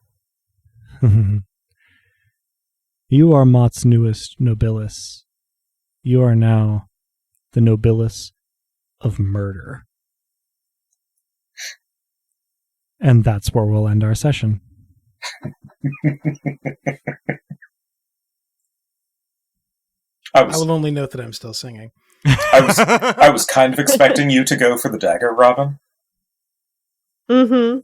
You are Mott's newest nobilis. You are now the nobilis of murder. And that's where we'll end our session. I will only note that I'm still singing. I was kind of expecting you to go for the dagger, Robin. Mm-hmm.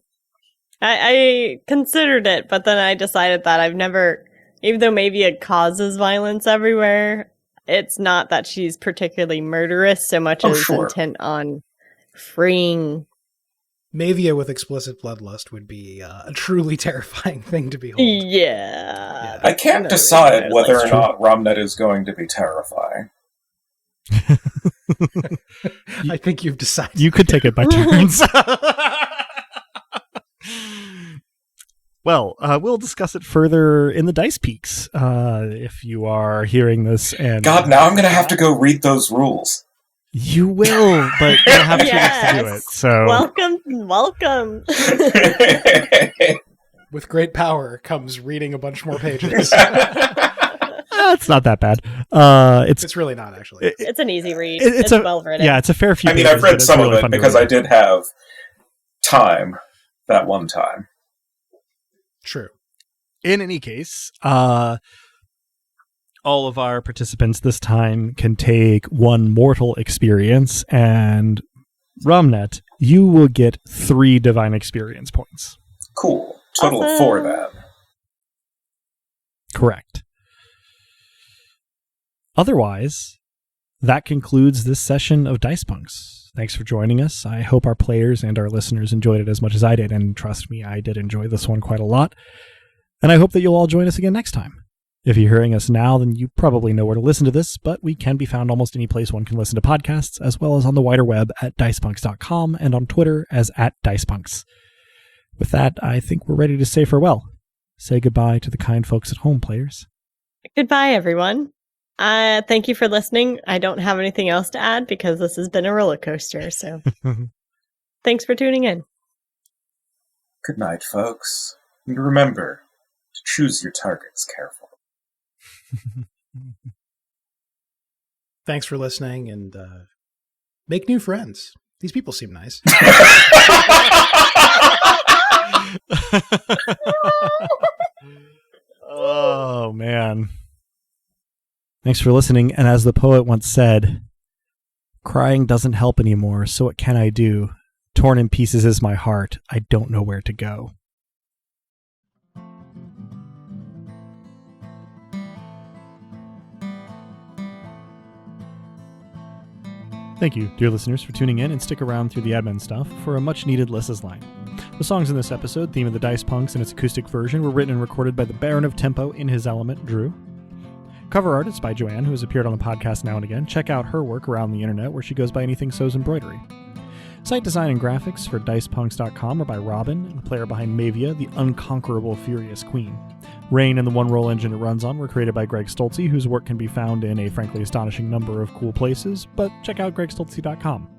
I considered it, but then I decided that I've never, even though maybe it causes violence everywhere, it's not that she's particularly murderous so much as intent on freeing. Mavia with explicit bloodlust would be a truly terrifying thing to behold. Yeah. I can't decide whether or not Romnet is going to be terrifying. I think you've decided. You could take it by turns. Well, we'll discuss it further in the Dice Peaks. If you are hearing this, and God, now I'm going to have to go read those rules. you will, but you'll have 2 weeks to do it. So Welcome. With great power comes reading a bunch more pages. it's not that bad. It's really not, actually. It's an easy read. It's well written. Yeah, it's a fair few. I mean, pages, I've read but it's some really of it fun to because read. I did have time that one time. True. In any case, all of our participants this time can take 1 mortal experience, and Romnet, you will get 3 divine experience points. Cool. Total of 4 then. Correct. Otherwise, that concludes this session of Dice Punks. Thanks for joining us. I hope our players and our listeners enjoyed it as much as I did, and trust me, I did enjoy this one quite a lot. And I hope that you'll all join us again next time. If you're hearing us now, then you probably know where to listen to this, but we can be found almost any place one can listen to podcasts, as well as on the wider web at dicepunks.com and on Twitter as @dicepunks. With that, I think we're ready to say farewell. Say goodbye to the kind folks at home, players. Goodbye, everyone. Thank you for listening. I don't have anything else to add because this has been a roller coaster, so thanks for tuning in. Good night, folks. And remember to choose your targets carefully. Thanks for listening, and make new friends. These people seem nice. Oh, man. Thanks for listening, and as the poet once said, crying doesn't help anymore, so what can I do? Torn in pieces is my heart. I don't know where to go. Thank you, dear listeners, for tuning in, and stick around through the admin stuff for a much-needed Lissa's line. The songs in this episode, Theme of the Dice Punks and its acoustic version, were written and recorded by the Baron of Tempo in his element, Drew. Cover art is by Joanne, who has appeared on the podcast now and again. Check out her work around the internet, where she goes by Anything Sews Embroidery. Site design and graphics for dicepunks.com are by Robin, the player behind Mavia, the unconquerable Furious Queen. Rain and the one-roll engine it runs on were created by Greg Stolze, whose work can be found in a frankly astonishing number of cool places, but check out gregstolze.com.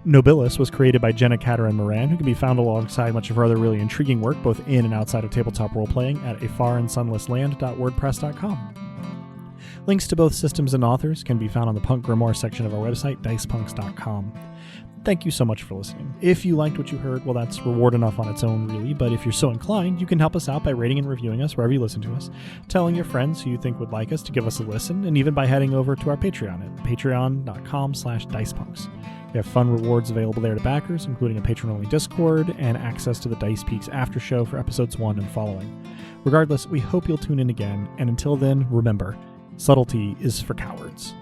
Nobilis was created by Jenna Caterin Moran, who can be found alongside much of her other really intriguing work, both in and outside of tabletop role-playing, at afarandsunlessland.wordpress.com. Links to both systems and authors can be found on the Punk Grimoire section of our website, dicepunks.com. Thank you so much for listening. If you liked what you heard, well, that's reward enough on its own, really, but if you're so inclined, you can help us out by rating and reviewing us wherever you listen to us, telling your friends who you think would like us to give us a listen, and even by heading over to our Patreon at patreon.com/dicepunks. We have fun rewards available there to backers, including a patron-only Discord and access to the Dice Peaks after show for episodes 1 and following. Regardless, we hope you'll tune in again, and until then, remember, subtlety is for cowards.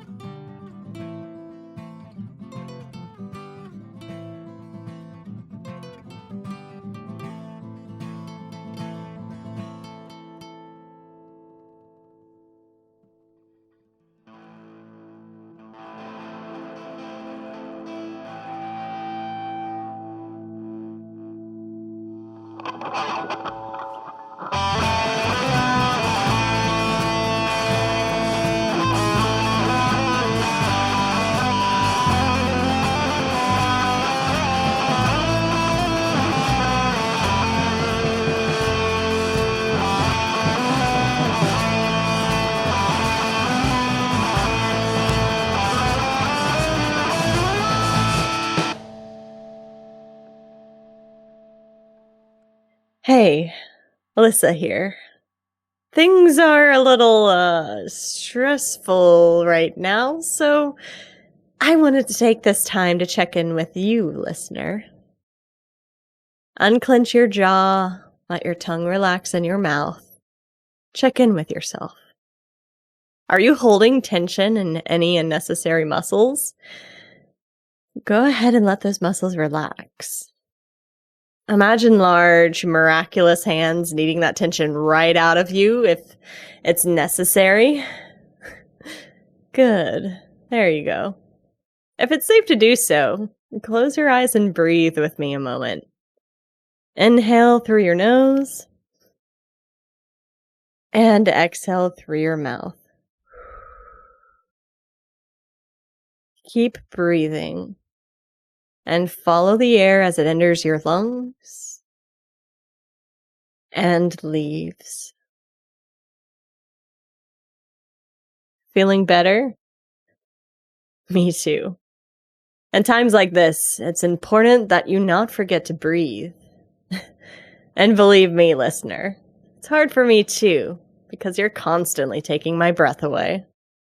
Hey, Alyssa here. Things are a little, stressful right now, so I wanted to take this time to check in with you, listener. Unclench your jaw, let your tongue relax in your mouth. Check in with yourself. Are you holding tension in any unnecessary muscles? Go ahead and let those muscles relax. Imagine large, miraculous hands needing that tension right out of you if it's necessary. Good. There you go. If it's safe to do so, close your eyes and breathe with me a moment. Inhale through your nose. And exhale through your mouth. Keep breathing. And follow the air as it enters your lungs and leaves. Feeling better? Me too. And times like this, it's important that you not forget to breathe. And believe me, listener, it's hard for me too, because you're constantly taking my breath away.